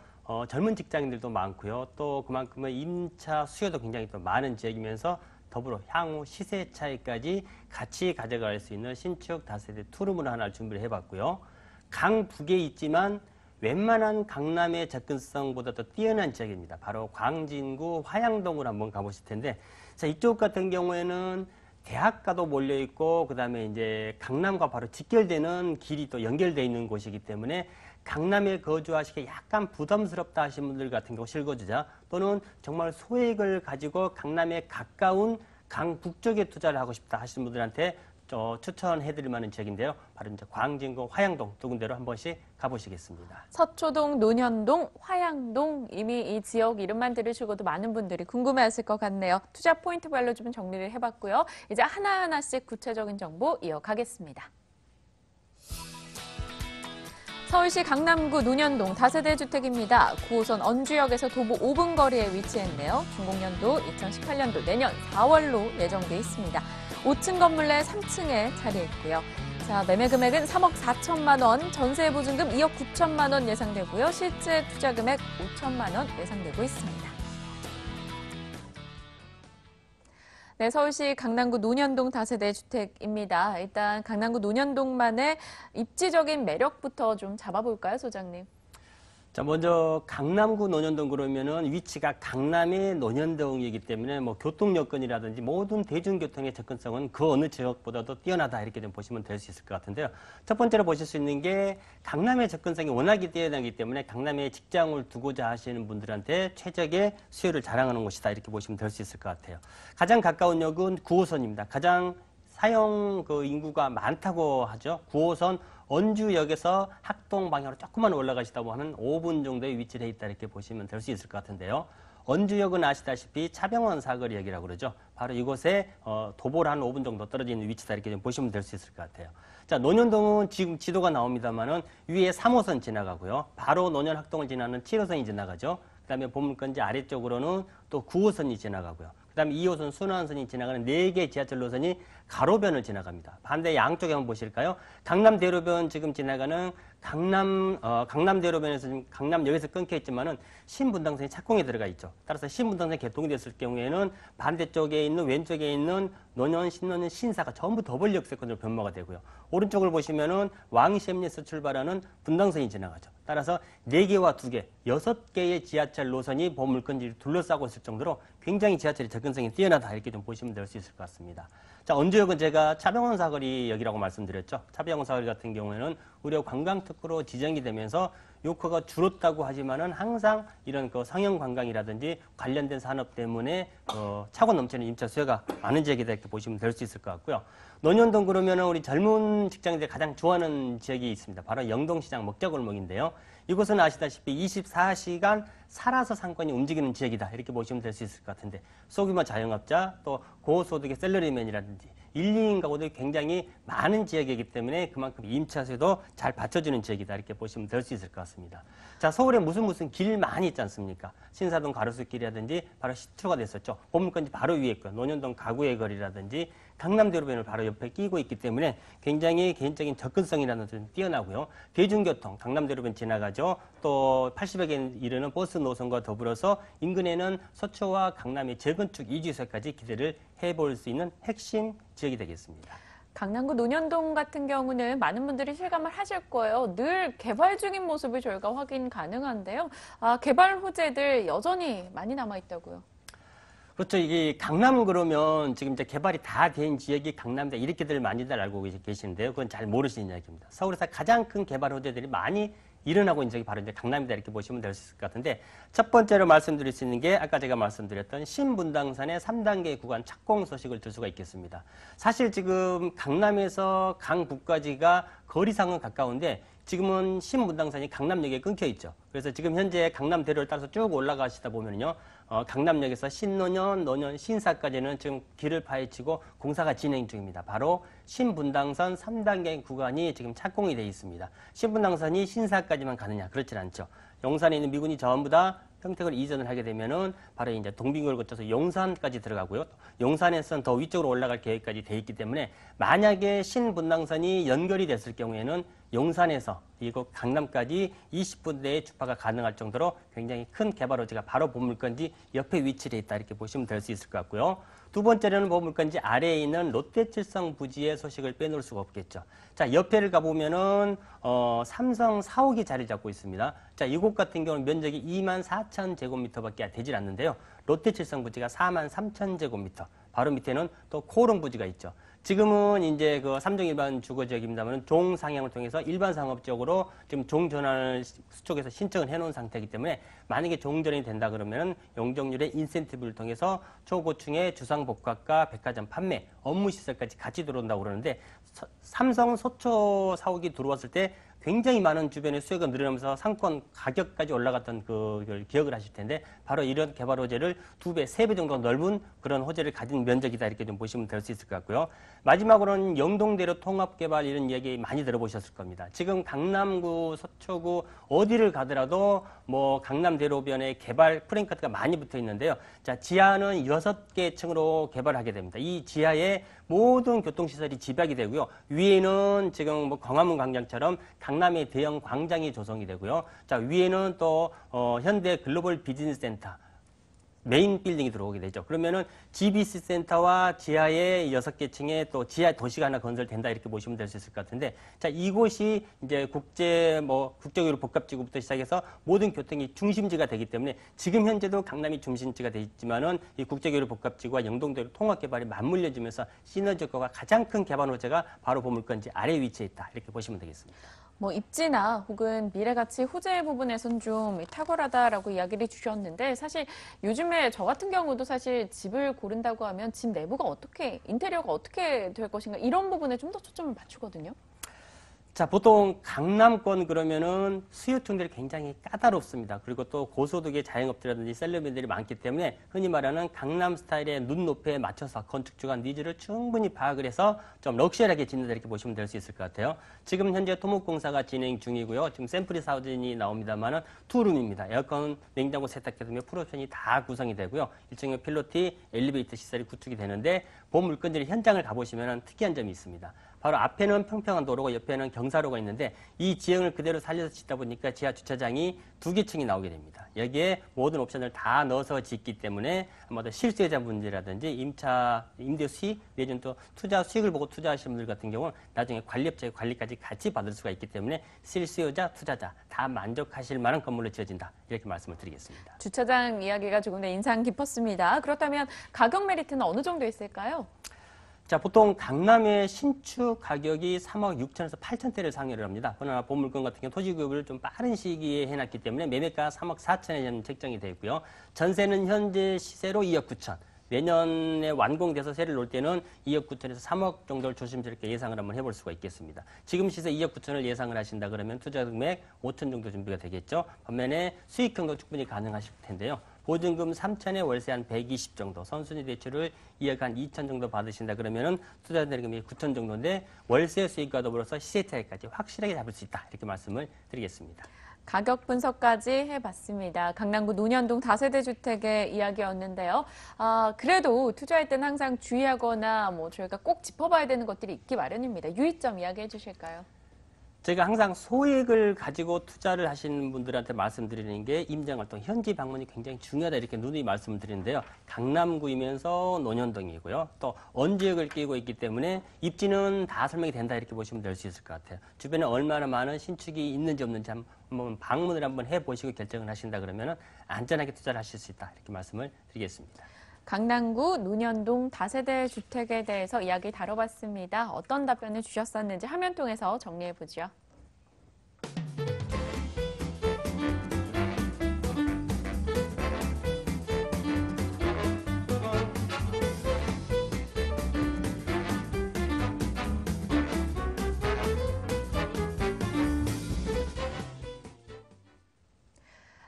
젊은 직장인들도 많고요. 또 그만큼의 임차 수요도 굉장히 또 많은 지역이면서 더불어 향후 시세 차이까지 같이 가져갈 수 있는 신축 다세대 투룸을 하나 준비를 해봤고요. 강북에 있지만 웬만한 강남의 접근성보다 더 뛰어난 지역입니다. 바로 광진구 화양동으로 한번 가보실 텐데, 자, 이쪽 같은 경우에는 대학가도 몰려 있고, 그 다음에 이제 강남과 바로 직결되는 길이 또 연결되어 있는 곳이기 때문에 강남에 거주하시기 약간 부담스럽다 하시는 분들 같은 경우 실거주자 또는 정말 소액을 가지고 강남에 가까운 강북쪽에 투자를 하고 싶다 하시는 분들한테 추천해드릴 만한 지역인데요. 바로 이제 광진구 화양동 두 군데로 한 번씩 가보시겠습니다. 서초동, 논현동, 화양동 이미 이 지역 이름만 들으시고도 많은 분들이 궁금해하실 것 같네요. 투자 포인트별로 좀 정리를 해봤고요. 이제 하나하나씩 구체적인 정보 이어가겠습니다. 서울시 강남구 논현동 다세대 주택입니다. 9호선 언주역에서 도보 5분 거리에 위치했네요. 준공연도 2018년도 내년 4월로 예정돼 있습니다. 5층 건물 내 3층에 자리했고요. 자, 매매 금액은 3억 4천만 원, 전세 보증금 2억 9천만 원 예상되고요. 실제 투자 금액 5천만 원 예상되고 있습니다. 네, 서울시 강남구 논현동 다세대 주택입니다. 일단 강남구 논현동만의 입지적인 매력부터 좀 잡아볼까요, 소장님? 자, 먼저 강남구 논현동 그러면은 위치가 강남의 논현동이기 때문에 뭐 교통 여건이라든지 모든 대중교통의 접근성은 그 어느 지역보다도 뛰어나다 이렇게 좀 보시면 될 수 있을 것 같은데요. 첫 번째로 보실 수 있는 게 강남의 접근성이 워낙에 뛰어나기 때문에 강남에 직장을 두고자 하시는 분들한테 최적의 수요를 자랑하는 곳이다 이렇게 보시면 될 수 있을 것 같아요. 가장 가까운 역은 9호선입니다. 가장 사용 인구가 많다고 하죠. 9호선 언주역에서 학동 방향으로 조금만 올라가시다 보면 5분 정도의 위치를 해 있다 이렇게 보시면 될 수 있을 것 같은데요. 언주역은 아시다시피 차병원 사거리역이라고 그러죠. 바로 이곳에 도보로 한 5분 정도 떨어져 있는 위치다 이렇게 좀 보시면 될 수 있을 것 같아요. 자, 논현동은 지금 지도가 나옵니다만은 위에 3호선 지나가고요. 바로 논현 학동을 지나는 7호선이 지나가죠. 그다음에 보물건지 아래쪽으로는 또 9호선이 지나가고요. 그다음에 2호선 순환선이 지나가는 4개 지하철 노선이 가로변을 지나갑니다. 반대 양쪽에 한번 보실까요? 강남대로변 지금 지나가는 강남대로변에서 지금 강남역에서 끊겨 있지만은 신분당선이 착공에 들어가 있죠. 따라서 신분당선이 개통이 됐을 경우에는 반대쪽에 있는 왼쪽에 있는 논현, 신논현, 신사가 전부 더블 역세권으로 변모가 되고요. 오른쪽을 보시면은 왕십리에서 출발하는 분당선이 지나가죠. 따라서 4개와 2개, 6개의 지하철 노선이 보물건지를 둘러싸고 있을 정도로 굉장히 지하철의 접근성이 뛰어나다 이렇게 좀 보시면 될 수 있을 것 같습니다. 자, 언주역은 제가 차병원 사거리역이라고 말씀드렸죠. 차병원 사거리 같은 경우에는 우리가 관광특구로 지정이 되면서 요커가 줄었다고 하지만은 항상 이런 상영 관광이라든지 관련된 산업 때문에 차고 넘치는 임차 수요가 많은 지역이다 이렇게 보시면 될 수 있을 것 같고요. 논현동 그러면은 우리 젊은 직장인들이 가장 좋아하는 지역이 있습니다. 바로 영동시장 먹자골목인데요. 이곳은 아시다시피 24시간 살아서 상권이 움직이는 지역이다 이렇게 보시면 될 수 있을 것 같은데 소규모 자영업자 또 고소득의 샐러리맨이라든지 1, 2인 가구들이 굉장히 많은 지역이기 때문에 그만큼 임차수도 잘 받쳐주는 지역이다 이렇게 보시면 될 수 있을 것 같습니다. 자, 서울에 무슨 길 많이 있지 않습니까? 신사동 가로수길이라든지 바로 시초가 됐었죠. 보물건지 바로 위에 있고 논현동 가구의 거리라든지 강남대로변을 바로 옆에 끼고 있기 때문에 굉장히 개인적인 접근성이라는 것은 뛰어나고요. 대중교통, 강남대로변 지나가죠. 또 80여 개 이르는 버스 노선과 더불어서 인근에는 서초와 강남의 재건축 이주세까지 기대를 해볼 수 있는 핵심 지역이 되겠습니다. 강남구 논현동 같은 경우는 많은 분들이 실감을 하실 거예요. 늘 개발 중인 모습을 저희가 확인 가능한데요. 개발 호재들 여전히 많이 남아있다고요. 그렇죠. 이게 강남 그러면 지금 이제 개발이 다 된 지역이 강남이다 이렇게들 많이들 알고 계시는데요. 그건 잘 모르시는 이야기입니다. 서울에서 가장 큰 개발 호재들이 많이 일어나고 있는 지역이 바로 이제 강남이다 이렇게 보시면 될 수 있을 것 같은데 첫 번째로 말씀드릴 수 있는 게 아까 제가 말씀드렸던 신분당선의 3단계 구간 착공 소식을 들 수가 있겠습니다. 사실 지금 강남에서 강북까지가 거리상은 가까운데 지금은 신분당선이 강남역에 끊겨 있죠. 그래서 지금 현재 강남대로를 따라서 쭉 올라가시다 보면요. 강남역에서 신논현, 논현, 신사까지는 지금 길을 파헤치고 공사가 진행 중입니다. 바로 신분당선 3단계 구간이 지금 착공이 되어 있습니다. 신분당선이 신사까지만 가느냐? 그렇진 않죠. 용산에 있는 미군이 전부 다 평택을 이전을 하게 되면은 바로 이제 동빙을 거쳐서 용산까지 들어가고요. 용산에서는 더 위쪽으로 올라갈 계획까지 돼 있기 때문에 만약에 신분당선이 연결이 됐을 경우에는 용산에서 이곳 강남까지 20분 내에 주파가 가능할 정도로 굉장히 큰 개발 호재가 바로 보물건지 옆에 위치해 있다 이렇게 보시면 될 수 있을 것 같고요. 두 번째로는 보물건지 아래에 있는 롯데칠성 부지의 소식을 빼놓을 수가 없겠죠. 자, 옆에를 가보면은 삼성 사옥이 자리 잡고 있습니다. 자, 이곳 같은 경우는 면적이 24,000제곱미터밖에 되질 않는데요. 롯데칠성 부지가 43,000제곱미터. 바로 밑에는 또 코오롱 부지가 있죠. 지금은 이제 그 삼종 일반 주거 지역입니다만 종 상향을 통해서 일반 상업 지역으로 지금 종 전환을 수쪽에서 신청을 해놓은 상태이기 때문에 만약에 종 전환이 된다 그러면은 용적률의 인센티브를 통해서 초고층의 주상복합과 백화점 판매, 업무 시설까지 같이 들어온다고 그러는데 삼성 서초 사옥이 들어왔을 때 굉장히 많은 주변의 수요가 늘어나면서 상권 가격까지 올라갔던 그 기억을 하실 텐데 바로 이런 개발 호재를 2배, 3배 정도 넓은 그런 호재를 가진 면적이다 이렇게 좀 보시면 될 수 있을 것 같고요. 마지막으로는 영동대로 통합개발 이런 이야기 많이 들어보셨을 겁니다. 지금 강남구, 서초구 어디를 가더라도 뭐 강남대로변에 개발 프랜카드가 많이 붙어 있는데요. 자, 지하는 6개 층으로 개발하게 됩니다. 이 지하에 모든 교통시설이 집약이 되고요. 위에는 지금 뭐 광화문 광장처럼 강남의 대형 광장이 조성이 되고요. 자, 위에는 또 현대 글로벌 비즈니스 센터 메인 빌딩이 들어오게 되죠. 그러면은 GBC 센터와 지하의 6개 층에 또 지하 도시가 하나 건설된다 이렇게 보시면 될 수 있을 것 같은데, 자, 이곳이 이제 국제교류 복합지구부터 시작해서 모든 교통이 중심지가 되기 때문에 지금 현재도 강남이 중심지가 돼 있지만은 이 국제교류 복합지구와 영동대로 통합개발이 맞물려지면서 시너지 효과가 가장 큰 개발 호재가 바로 보물건지 아래 위치에 있다 이렇게 보시면 되겠습니다. 뭐 입지나 혹은 미래가치 호재 부분에선 좀 탁월하다라고 이야기를 주셨는데 사실 요즘에 저 같은 경우도 사실 집을 고른다고 하면 집 내부가 어떻게, 인테리어가 어떻게 될 것인가 이런 부분에 좀 더 초점을 맞추거든요. 자, 보통 강남권 그러면은 수요층들이 굉장히 까다롭습니다. 그리고 또 고소득의 자영업자라든지 셀러리맨들이 많기 때문에 흔히 말하는 강남 스타일의 눈높이에 맞춰서 건축주가 니즈를 충분히 파악을 해서 좀 럭셔리하게 짓는다 이렇게 보시면 될 수 있을 것 같아요. 지금 현재 토목공사가 진행 중이고요. 지금 샘플이 사진이 나옵니다만은 투룸입니다. 에어컨, 냉장고, 세탁기 등의 풀옵션이 다 구성이 되고요. 일종의 필로티, 엘리베이터 시설이 구축이 되는데 보물건들 현장을 가보시면 특이한 점이 있습니다. 바로 앞에는 평평한 도로고 옆에는 경사로가 있는데 이 지형을 그대로 살려서 짓다 보니까 지하 주차장이 2개 층이 나오게 됩니다. 여기에 모든 옵션을 다 넣어서 짓기 때문에 아마도 실수요자 분들이라든지 임대 수익 내지는 또 투자 수익을 보고 투자하시는 분들 같은 경우는 나중에 관리업체의 관리까지 같이 받을 수가 있기 때문에 실수요자, 투자자 다 만족하실 만한 건물로 지어진다. 이렇게 말씀을 드리겠습니다. 주차장 이야기가 조금 더 인상 깊었습니다. 그렇다면 가격 메리트는 어느 정도 있을까요? 자, 보통 강남의 신축 가격이 3억 6천에서 8천대를 상회를 합니다. 그러나 보물건 같은 경우 토지구입을 좀 빠른 시기에 해놨기 때문에 매매가 3억 4천에 책정이 되어 있고요. 전세는 현재 시세로 2억 9천. 내년에 완공돼서 세를 놓을 때는 2억 9천에서 3억 정도를 조심스럽게 예상을 한번 해볼 수가 있겠습니다. 지금 시세 2억 9천을 예상을 하신다 그러면 투자 금액 5천 정도 준비가 되겠죠. 반면에 수익형도 충분히 가능하실 텐데요. 보증금 3천에 월세 한 120 정도, 선순위 대출을 2억 한 2천 정도 받으신다 그러면은 투자 대금이 9천 정도인데 월세 수익과 더불어서 시세 차익까지 확실하게 잡을 수 있다. 이렇게 말씀을 드리겠습니다. 가격 분석까지 해봤습니다. 강남구 논현동 다세대 주택의 이야기였는데요. 그래도 투자할 때는 항상 주의하거나 저희가 꼭 짚어봐야 되는 것들이 있기 마련입니다. 유의점 이야기해 주실까요? 제가 항상 소액을 가지고 투자를 하시는 분들한테 말씀드리는 게 임장활동, 현지 방문이 굉장히 중요하다 이렇게 누누이 말씀을 드리는데요. 강남구이면서 논현동이고요. 또 언지역을 끼고 있기 때문에 입지는 다 설명이 된다 이렇게 보시면 될 수 있을 것 같아요. 주변에 얼마나 많은 신축이 있는지 없는지 한번 방문을 한번 해보시고 결정을 하신다 그러면 안전하게 투자를 하실 수 있다 이렇게 말씀을 드리겠습니다. 강남구 논현동 다세대 주택에 대해서 이야기 다뤄봤습니다. 어떤 답변을 주셨었는지 화면 통해서 정리해보죠.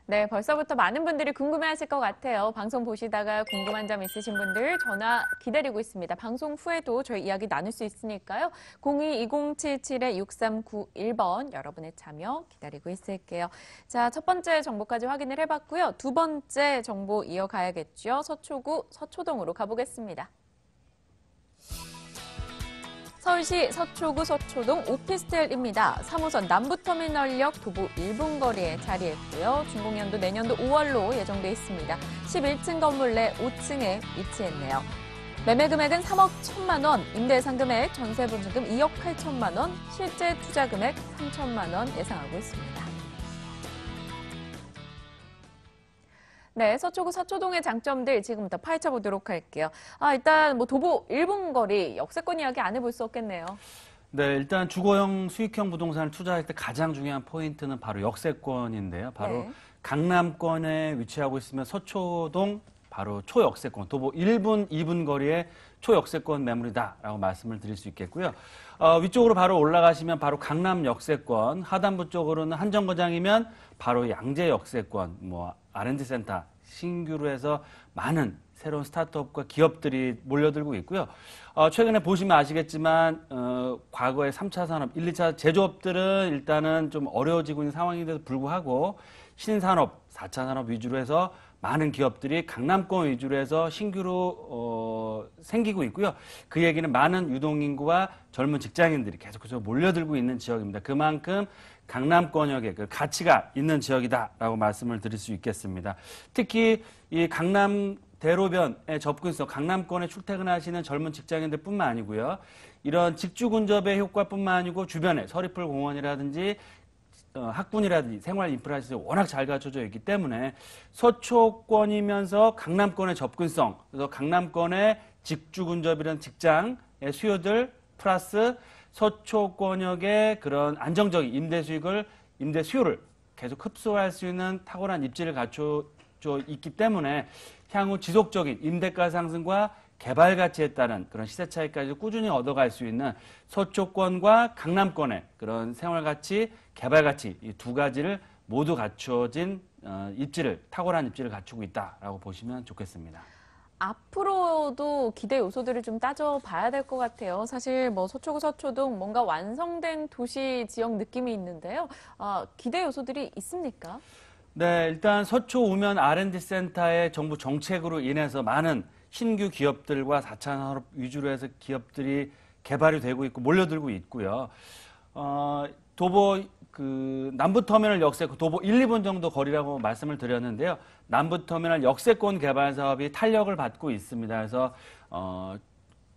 네, 벌써부터 많은 분들이 궁금해하실 것 같아요. 방송 보시다가 궁금한 점 있으신 분들 전화 기다리고 있습니다. 방송 후에도 저희 이야기 나눌 수 있으니까요. 02-2077-6391번 여러분의 참여 기다리고 있을게요. 자, 첫 번째 정보까지 확인을 해봤고요. 두 번째 정보 이어가야겠죠. 서초구 서초동으로 가보겠습니다. 서울시 서초구 서초동 오피스텔입니다. 3호선 남부터미널역 도보 1분 거리에 자리했고요. 준공연도 내년도 5월로 예정돼 있습니다. 11층 건물 내 5층에 위치했네요. 매매 금액은 3억 1천만 원, 임대 예상 금액, 전세 보증금 2억 8천만 원, 실제 투자 금액 3천만 원 예상하고 있습니다. 네, 서초구 서초동의 장점들 지금부터 파헤쳐 보도록 할게요. 일단 도보 1분 거리 역세권 이야기 안 해볼 수 없겠네요. 네, 일단 주거형 수익형 부동산을 투자할 때 가장 중요한 포인트는 바로 역세권인데요. 바로 네. 강남권에 위치하고 있으면 서초동 바로 초역세권, 도보 1분, 2분 거리에 초역세권 매물이다라고 말씀을 드릴 수 있겠고요. 위쪽으로 바로 올라가시면 바로 강남 역세권, 하단부 쪽으로는 한정거장이면 바로 양재 역세권, R&D 센터, 신규로 해서 많은 새로운 스타트업과 기업들이 몰려들고 있고요. 최근에 보시면 아시겠지만 과거에 3차 산업, 1, 2차 제조업들은 일단은 좀 어려워지고 있는 상황인데도 불구하고 신산업, 4차 산업 위주로 해서 많은 기업들이 강남권 위주로 해서 신규로 생기고 있고요. 그 얘기는 많은 유동인구와 젊은 직장인들이 계속해서 몰려들고 있는 지역입니다. 그만큼 강남권역에 그 가치가 있는 지역이다라고 말씀을 드릴 수 있겠습니다. 특히 이 강남 대로변의 접근성, 강남권에 출퇴근하시는 젊은 직장인들뿐만 아니고요. 이런 직주 근접의 효과뿐만 아니고 주변에 서리풀 공원이라든지 학군이라든지 생활 인프라 시설이 워낙 잘 갖춰져 있기 때문에 서초권이면서 강남권의 접근성, 그래서 강남권의 직주 근접이라는 직장의 수요들 플러스 서초권역의 그런 안정적인 임대 수요를 계속 흡수할 수 있는 탁월한 입지를 갖춰져 있기 때문에 향후 지속적인 임대가 상승과 개발 가치에 따른 그런 시세 차익까지 꾸준히 얻어갈 수 있는 서초권과 강남권의 그런 생활 가치, 개발 가치 이 두 가지를 모두 갖춰진 탁월한 입지를 갖추고 있다라고 보시면 좋겠습니다. 앞으로도 기대 요소들을 좀 따져봐야 될 것 같아요. 사실 서초구 서초동 뭔가 완성된 도시 지역 느낌이 있는데요. 기대 요소들이 있습니까? 네, 일단 서초 우면 R&D 센터의 정부 정책으로 인해서 많은 신규 기업들과 4차 산업 위주로 해서 기업들이 개발이 되고 있고 몰려들고 있고요. 도보 남부터미널 역세권, 도보 1, 2분 정도 거리라고 말씀을 드렸는데요. 남부터미널 역세권 개발 사업이 탄력을 받고 있습니다. 그래서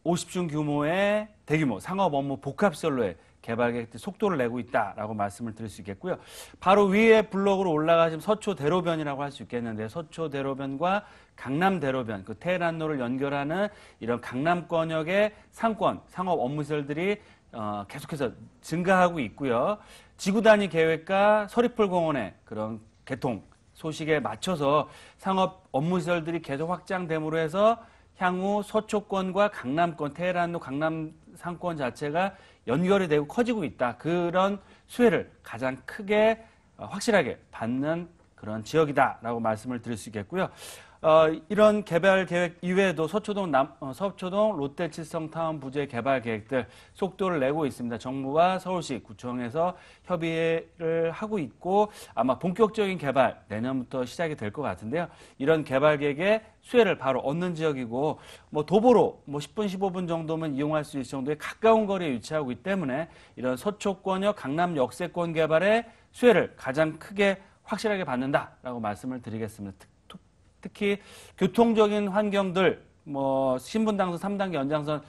50중 규모의 대규모 상업 업무 복합시설로의 개발 계획 속도를 내고 있다라고 말씀을 드릴 수 있겠고요. 바로 위에 블록으로 올라가시면 서초 대로변이라고 할 수 있겠는데요. 서초 대로변과 강남 대로변, 그 테헤란로를 연결하는 이런 강남권역의 상권, 상업 업무시설들이 계속해서 증가하고 있고요. 지구 단위 계획과 서리풀 공원의 그런 개통 소식에 맞춰서 상업 업무시설들이 계속 확장됨으로 해서 향후 서초권과 강남권, 테헤란로 강남 상권 자체가 연결이 되고 커지고 있다. 그런 수혜를 가장 크게 확실하게 받는 그런 지역이다라고 말씀을 드릴 수 있겠고요. 이런 개발 계획 이외에도 서초동 롯데칠성타운 부지의 개발 계획들 속도를 내고 있습니다. 정부와 서울시 구청에서 협의를 하고 있고 아마 본격적인 개발 내년부터 시작이 될 것 같은데요. 이런 개발 계획의 수혜를 바로 얻는 지역이고 도보로 10분, 15분 정도면 이용할 수 있을 정도의 가까운 거리에 위치하고 있기 때문에 이런 서초권역 강남 역세권 개발의 수혜를 가장 크게 확실하게 받는다라고 말씀을 드리겠습니다. 특히 교통적인 환경들, 신분당선 3단계 연장선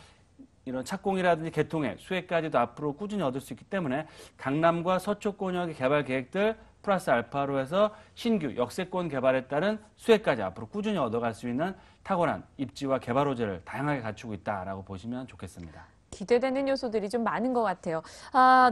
이런 착공이라든지 개통의 수혜까지도 앞으로 꾸준히 얻을 수 있기 때문에 강남과 서초권역의 개발 계획들 플러스 알파로 해서 신규 역세권 개발에 따른 수혜까지 앞으로 꾸준히 얻어갈 수 있는 탁월한 입지와 개발 호재를 다양하게 갖추고 있다라고 보시면 좋겠습니다. 기대되는 요소들이 좀 많은 것 같아요.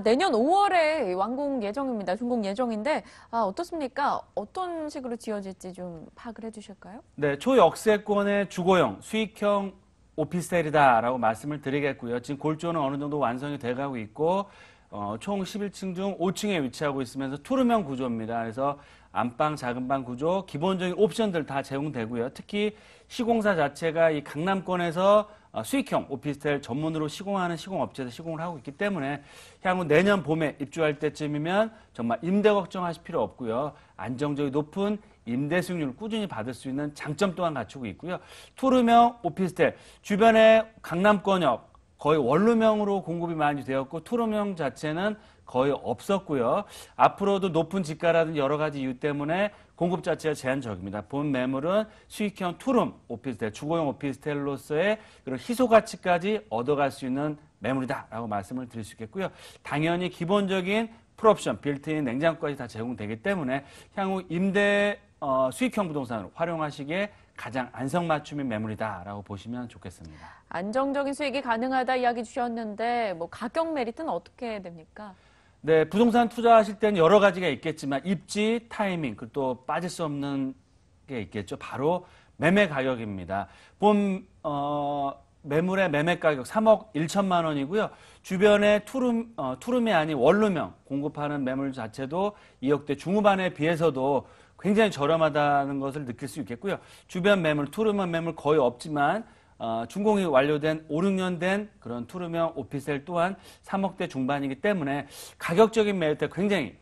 내년 5월에 완공 예정입니다. 준공 예정인데 어떻습니까? 어떤 식으로 지어질지 좀 파악을 해주실까요? 네, 초역세권의 주거용, 수익형 오피스텔이다라고 말씀을 드리겠고요. 지금 골조는 어느 정도 완성이 돼가고 있고 총 11층 중 5층에 위치하고 있으면서 투룸형 구조입니다. 그래서 안방, 작은 방 구조, 기본적인 옵션들 다 제공되고요. 특히 시공사 자체가 이 강남권에서 수익형 오피스텔 전문으로 시공하는 시공업체에서 시공을 하고 있기 때문에 향후 내년 봄에 입주할 때쯤이면 정말 임대 걱정하실 필요 없고요. 안정적이 높은 임대 수익률을 꾸준히 받을 수 있는 장점 또한 갖추고 있고요. 투룸형 오피스텔, 주변에 강남권역 거의 원룸형으로 공급이 많이 되었고 투룸형 자체는 거의 없었고요. 앞으로도 높은 지가라든지 여러 가지 이유 때문에 공급 자체가 제한적입니다. 본 매물은 수익형 투룸 오피스텔, 주거용 오피스텔로서의 그런 희소 가치까지 얻어갈 수 있는 매물이다라고 말씀을 드릴 수 있겠고요. 당연히 기본적인 풀옵션, 빌트인 냉장고까지 다 제공되기 때문에 향후 임대 수익형 부동산으로 활용하시기에 가장 안성맞춤인 매물이다라고 보시면 좋겠습니다. 안정적인 수익이 가능하다 이야기 주셨는데 가격 메리트는 어떻게 됩니까? 네, 부동산 투자하실 때는 여러 가지가 있겠지만 입지, 타이밍, 그리고 또 빠질 수 없는 게 있겠죠. 바로 매매 가격입니다. 본 매물의 매매 가격 3억 1천만 원이고요. 주변에 투룸이 아닌 원룸형 공급하는 매물 자체도 2억대 중후반에 비해서도 굉장히 저렴하다는 것을 느낄 수 있겠고요. 주변 매물, 투룸형 매물 거의 없지만 준공이 완료된 5, 6년 된 그런 투룸형 오피스텔 또한 3억대 중반이기 때문에 가격적인 메리트가 굉장히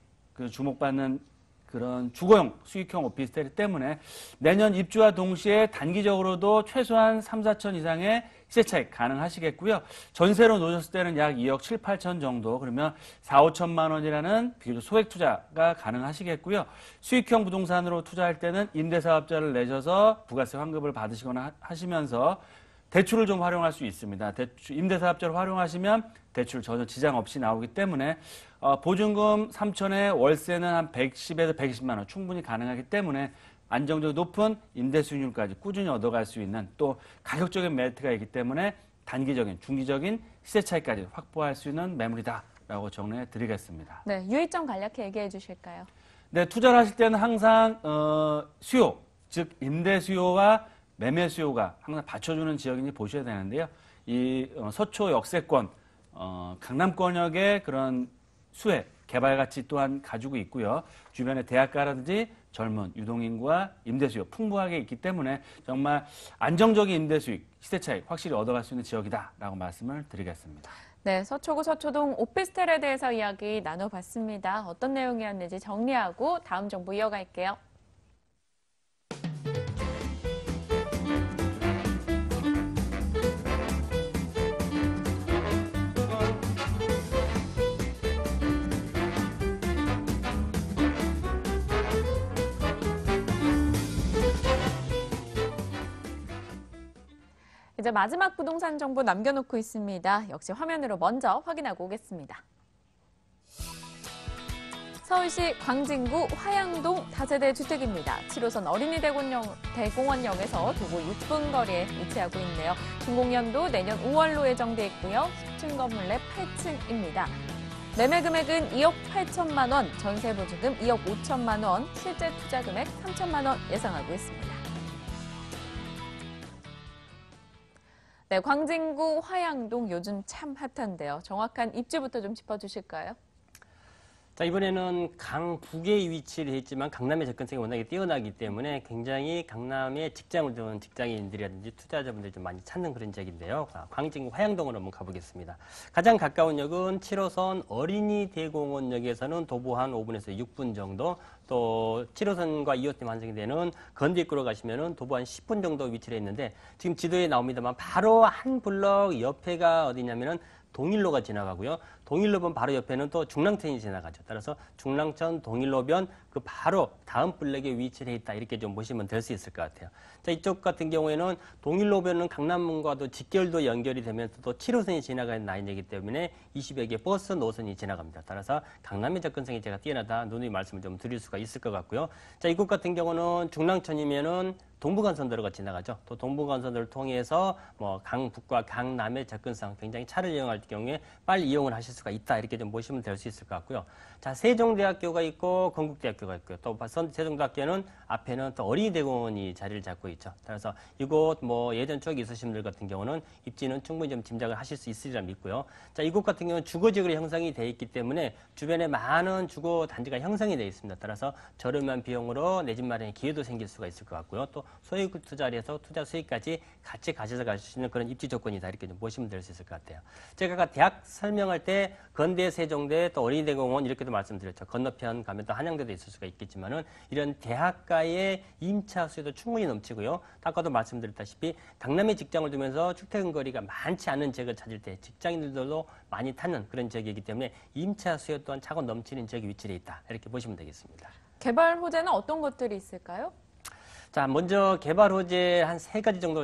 주목받는 그런 주거용 수익형 오피스텔이기 때문에 내년 입주와 동시에 단기적으로도 최소한 3, 4천 이상의 시세 차익 가능하시겠고요. 전세로 놓으셨을 때는 약 2억 7, 8천 정도, 그러면 4, 5천만 원이라는 비교적 소액 투자가 가능하시겠고요. 수익형 부동산으로 투자할 때는 임대사업자를 내셔서 부가세 환급을 받으시거나 하시면서 대출을 좀 활용할 수 있습니다. 임대사업자를 활용하시면 대출 전혀 지장 없이 나오기 때문에 보증금 3천에 월세는 한 110에서 120만 원 충분히 가능하기 때문에 안정적 높은 임대 수익률까지 꾸준히 얻어갈 수 있는 또 가격적인 메리트가 있기 때문에 단기적인, 중기적인 시세 차이까지 확보할 수 있는 매물이다라고 정리해 드리겠습니다. 네, 유의점 간략히 얘기해 주실까요? 네, 투자를 하실 때는 항상 수요, 즉 임대 수요와 매매 수요가 항상 받쳐주는 지역인지 보셔야 되는데요. 이 서초 역세권, 강남권역의 그런 수혜, 개발 가치 또한 가지고 있고요. 주변에 대학가라든지 젊은 유동인구와 임대 수요 풍부하게 있기 때문에 정말 안정적인 임대 수익, 시세 차익 확실히 얻어갈 수 있는 지역이다라고 말씀을 드리겠습니다. 네, 서초구 서초동 오피스텔에 대해서 이야기 나눠봤습니다. 어떤 내용이었는지 정리하고 다음 정보 이어갈게요. 이제 마지막 부동산 정보 남겨놓고 있습니다. 역시 화면으로 먼저 확인하고 오겠습니다. 서울시 광진구 화양동 다세대 주택입니다. 7호선 어린이대공원역에서 도보 6분 거리에 위치하고 있는데요. 준공연도 내년 5월로 예정돼 있고요. 10층 건물 내 8층입니다. 매매 금액은 2억 8천만 원, 전세 보증금 2억 5천만 원, 실제 투자 금액 3천만 원 예상하고 있습니다. 네, 광진구 화양동 요즘 참 핫한데요. 정확한 입지부터 좀 짚어주실까요? 자, 이번에는 강북에 위치를 했지만 강남의 접근성이 워낙에 뛰어나기 때문에 굉장히 강남에 직장을 두는 직장인들이라든지 투자자분들이 좀 많이 찾는 그런 지역인데요. 광진 화양동으로 한번 가보겠습니다. 가장 가까운 역은 7호선 어린이대공원역에서는 도보 한 5분에서 6분 정도, 또 7호선과 2호선 완성이 되는 건대입구로 가시면은 도보 한 10분 정도 위치를 했는데, 지금 지도에 나옵니다만 바로 한 블럭 옆에가 어디냐면은 동일로가 지나가고요. 동일로변 바로 옆에는 또 중랑천이 지나가죠. 따라서 중랑천, 동일로변 그 바로 다음 블럭에 위치해 있다, 이렇게 좀 보시면 될 수 있을 것 같아요. 자, 이쪽 같은 경우에는 동일로변은 강남문과도 직결도 연결이 되면서 또 7호선이 지나가는 라인이기 때문에 20여 개 버스 노선이 지나갑니다. 따라서 강남의 접근성이 제가 뛰어나다, 누누이 말씀을 좀 드릴 수가 있을 것 같고요. 자, 이곳 같은 경우는 중랑천이면은 동부간선도로가 지나가죠. 또 동부간선도로를 통해서 뭐 강북과 강남의 접근성, 굉장히 차를 이용할 경우에 빨리 이용을 하실 수가 있다, 이렇게 좀 보시면 될 수 있을 것 같고요. 자, 세종대학교가 있고 건국대학교가 있고요. 또 세종대학교는 앞에는 또 어린이대공원이 자리를 잡고 있죠. 따라서 이곳 뭐 예전 추억이 있으신 분들 같은 경우는 입지는 충분히 좀 짐작을 하실 수 있으리라 믿고요. 자, 이곳 같은 경우는 주거지역으로 형성이 되어 있기 때문에 주변에 많은 주거 단지가 형성이 되어 있습니다. 따라서 저렴한 비용으로 내 집 마련의 기회도 생길 수가 있을 것 같고요. 또 소액 투자를 해서 투자 수익까지 같이 가져서 갈 수 있는 그런 입지 조건이다, 이렇게 좀 보시면 될 수 있을 것 같아요. 제가 아까 대학 설명할 때 건대, 세종대, 또 어린이대공원 이렇게도 말씀드렸죠. 건너편 가면 또 한양대도 있을 수가 있겠지만은 이런 대학가의 임차 수요도 충분히 넘치고요. 아까도 말씀드렸다시피 강남에 직장을 두면서 출퇴근 거리가 많지 않은 지역을 찾을 때 직장인들도 많이 타는 그런 지역이기 때문에 임차 수요 또한 차고 넘치는 지역에 위치해 있다, 이렇게 보시면 되겠습니다. 개발 호재는 어떤 것들이 있을까요? 자, 먼저 개발 호재 한 3가지 정도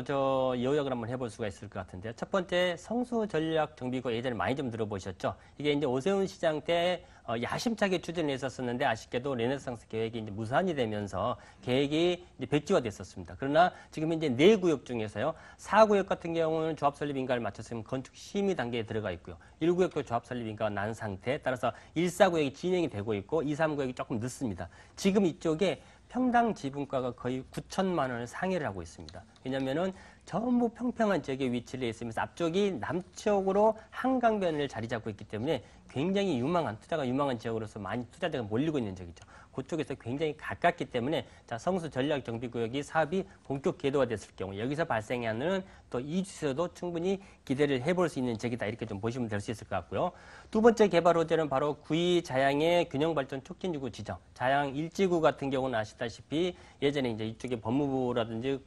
요약을 한번 해볼 수가 있을 것 같은데요. 첫 번째, 성수전략정비구, 예전에 많이 좀 들어보셨죠? 이게 이제 오세훈 시장 때 야심차게 추진을 했었었는데, 아쉽게도 르네상스 계획이 이제 무산이 되면서 계획이 이제 백지화 됐었습니다. 그러나 지금 이제 4구역 중에서요, 4구역 같은 경우는 조합 설립 인가를 마쳤으면 건축 심의 단계에 들어가 있고요. 1구역도 조합 설립 인가가 난 상태, 따라서 1, 4구역이 진행이 되고 있고 2, 3구역이 조금 늦습니다. 지금 이쪽에 평당 지분가가 거의 9천만 원을 상회를 하고 있습니다. 왜냐면은 전부 평평한 지역에 위치를 해 있으면서 앞쪽이 남쪽으로 한강변을 자리 잡고 있기 때문에 굉장히 투자가 유망한 지역으로서 많이 투자자가 몰리고 있는 지역이죠. 그쪽에서 굉장히 가깝기 때문에, 자, 성수 전략정비구역이 사업이 본격 궤도가 됐을 경우 여기서 발생하는 또 이주세도 충분히 기대를 해볼 수 있는 지역이다, 이렇게 좀 보시면 될 수 있을 것 같고요. 두 번째 개발 호재는 바로 구의 자양의 균형발전 촉진지구 지정. 자양 1지구 같은 경우는 아시다시피 예전에 이제 이쪽에 법무부라든지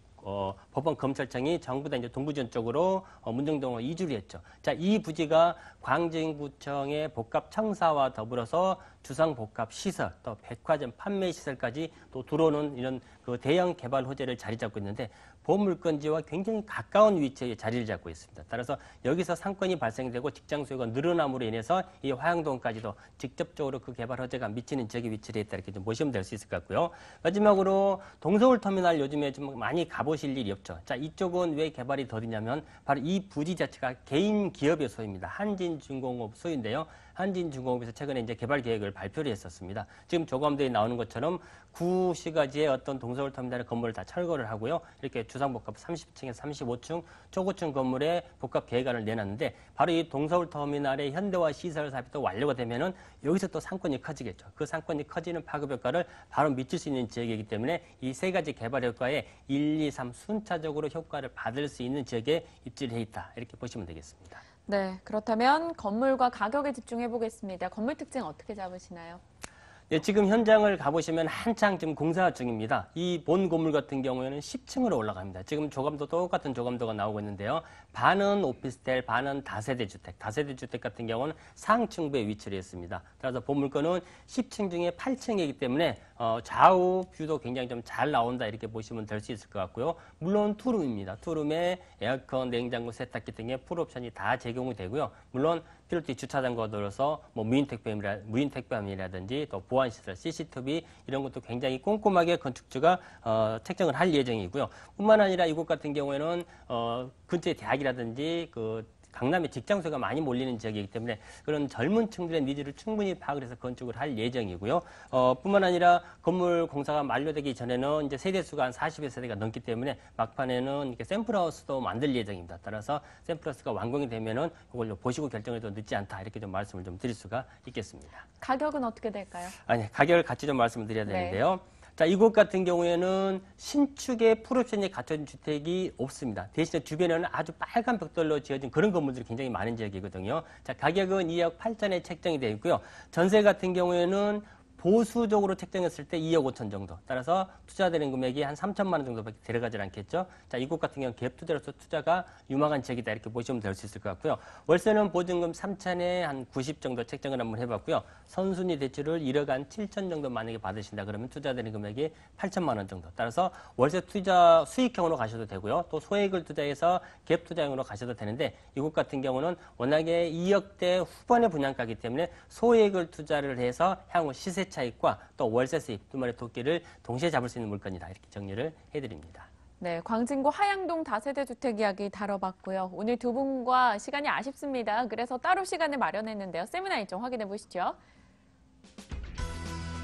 법원 검찰청이 전부 다 이제 동부지원 쪽으로 문정동으로 이주를 했죠. 자, 이 부지가 광진구청의 복합 청사와 더불어서 주상 복합 시설, 또 백화점 판매 시설까지 또 들어오는 이런 그 대형 개발 호재를 자리 잡고 있는데, 보물건지와 굉장히 가까운 위치에 자리를 잡고 있습니다. 따라서 여기서 상권이 발생되고 직장 수요가 늘어남으로 인해서 이 화양동까지도 직접적으로 그 개발 호재가 미치는 지역에 위치를 했다, 이렇게 좀 보시면 될 수 있을 것 같고요. 마지막으로 동서울터미널 요즘에 좀 많이 가보실 일이 없죠. 자, 이쪽은 왜 개발이 더디냐면 바로 이 부지 자체가 개인 기업의 소유입니다. 한진중공업 소유인데요. 한진중공업에서 최근에 이제 개발 계획을 발표를 했었습니다. 지금 조감도에 나오는 것처럼 구시가지의 어떤 동서울터미널의 건물을 다 철거를 하고요. 이렇게 주상복합 30층에서 35층 초고층 건물에 복합 계획안을 내놨는데, 바로 이 동서울터미널의 현대화 시설 사업이 또 완료가 되면은 여기서 또 상권이 커지겠죠. 그 상권이 커지는 파급 효과를 바로 미칠 수 있는 지역이기 때문에 이 3가지 개발 효과에 1, 2, 3 순차적으로 효과를 받을 수 있는 지역에 입지를 해 있다, 이렇게 보시면 되겠습니다. 네, 그렇다면 건물과 가격에 집중해 보겠습니다. 건물 특징 어떻게 잡으시나요? 네, 지금 현장을 가보시면 한창 지금 공사 중입니다. 이 본 건물 같은 경우에는 10층으로 올라갑니다. 지금 조감도 똑같은 조감도가 나오고 있는데요. 반은 오피스텔, 반은 다세대 주택. 다세대 주택 같은 경우는 상층부에 위치를 했습니다. 따라서 본 물건은 10층 중에 8층이기 때문에 좌우 뷰도 굉장히 좀 잘 나온다, 이렇게 보시면 될 수 있을 것 같고요. 물론 투룸입니다. 투룸에 에어컨, 냉장고, 세탁기 등의 풀옵션이 다 제공이 되고요. 물론 필요티 주차장과 더불어서 뭐 무인 택배함이라든지 또 보안시설, CCTV 이런 것도 굉장히 꼼꼼하게 건축주가 책정을 할 예정이고요. 뿐만 아니라 이곳 같은 경우에는 근처에 대학이라든지 그 강남에 직장소가 많이 몰리는 지역이기 때문에 그런 젊은 층들의 니즈를 충분히 파악을 해서 건축을 할 예정이고요. 뿐만 아니라 건물 공사가 만료되기 전에는 이제 세대수가 한 40여 세대가 넘기 때문에 막판에는 이렇게 샘플하우스도 만들 예정입니다. 따라서 샘플하우스가 완공이 되면은 그걸 좀 보시고 결정해도 늦지 않다 이렇게 좀 말씀을 좀 드릴 수가 있겠습니다. 가격은 어떻게 될까요? 아니, 가격을 같이 좀 말씀을 드려야 되는데요. 자, 이곳 같은 경우에는 신축의 풀옵션이 갖춰진 주택이 없습니다. 대신에 주변에는 아주 빨간 벽돌로 지어진 그런 건물들이 굉장히 많은 지역이거든요. 자, 가격은 2억 8천에 책정이 되어 있고요. 전세 같은 경우에는 보수적으로 책정했을 때 2억 5천 정도. 따라서 투자되는 금액이 한 3천만 원 정도밖에 들어가질 않겠죠. 자, 이곳 같은 경우는 갭 투자로서 투자가 유망한 지역이다 이렇게 보시면 될 수 있을 것 같고요. 월세는 보증금 3천에 한 90 정도 책정을 한번 해봤고요. 선순위 대출을 1억 한 7천 정도 만약에 받으신다 그러면 투자되는 금액이 8천만 원 정도. 따라서 월세 투자 수익형으로 가셔도 되고요. 또 소액을 투자해서 갭 투자형으로 가셔도 되는데 이곳 같은 경우는 워낙에 2억대 후반의 분양가이기 때문에 소액을 투자를 해서 향후 시세 차익과 또 월세 수입 두 마리 토끼를 동시에 잡을 수 있는 물건이다 이렇게 정리를 해드립니다. 네, 광진구 하양동 다세대 주택 이야기 다뤄봤고요. 오늘 두 분과 시간이 아쉽습니다. 그래서 따로 시간을 마련했는데요. 세미나 일정 확인해 보시죠.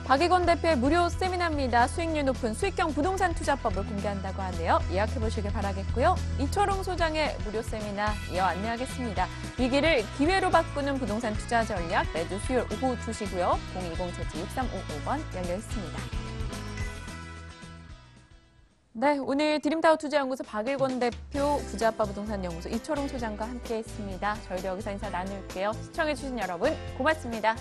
박익원 대표의 무료 세미나입니다. 수익률 높은 수익형 부동산 투자법을 공개한다고 하네요. 예약해 보시길 바라겠고요. 이철웅 소장의 무료 세미나 이어 안내하겠습니다. 위기를 기회로 바꾸는 부동산 투자 전략 매주 수요일 오후 2시고요. 010-7355번 열려 있습니다. 네, 오늘 드림타워 투자연구소 박일권 대표, 부자아빠 부동산 연구소 이철웅 소장과 함께했습니다. 저희도 여기서 인사 나눌게요. 시청해주신 여러분 고맙습니다.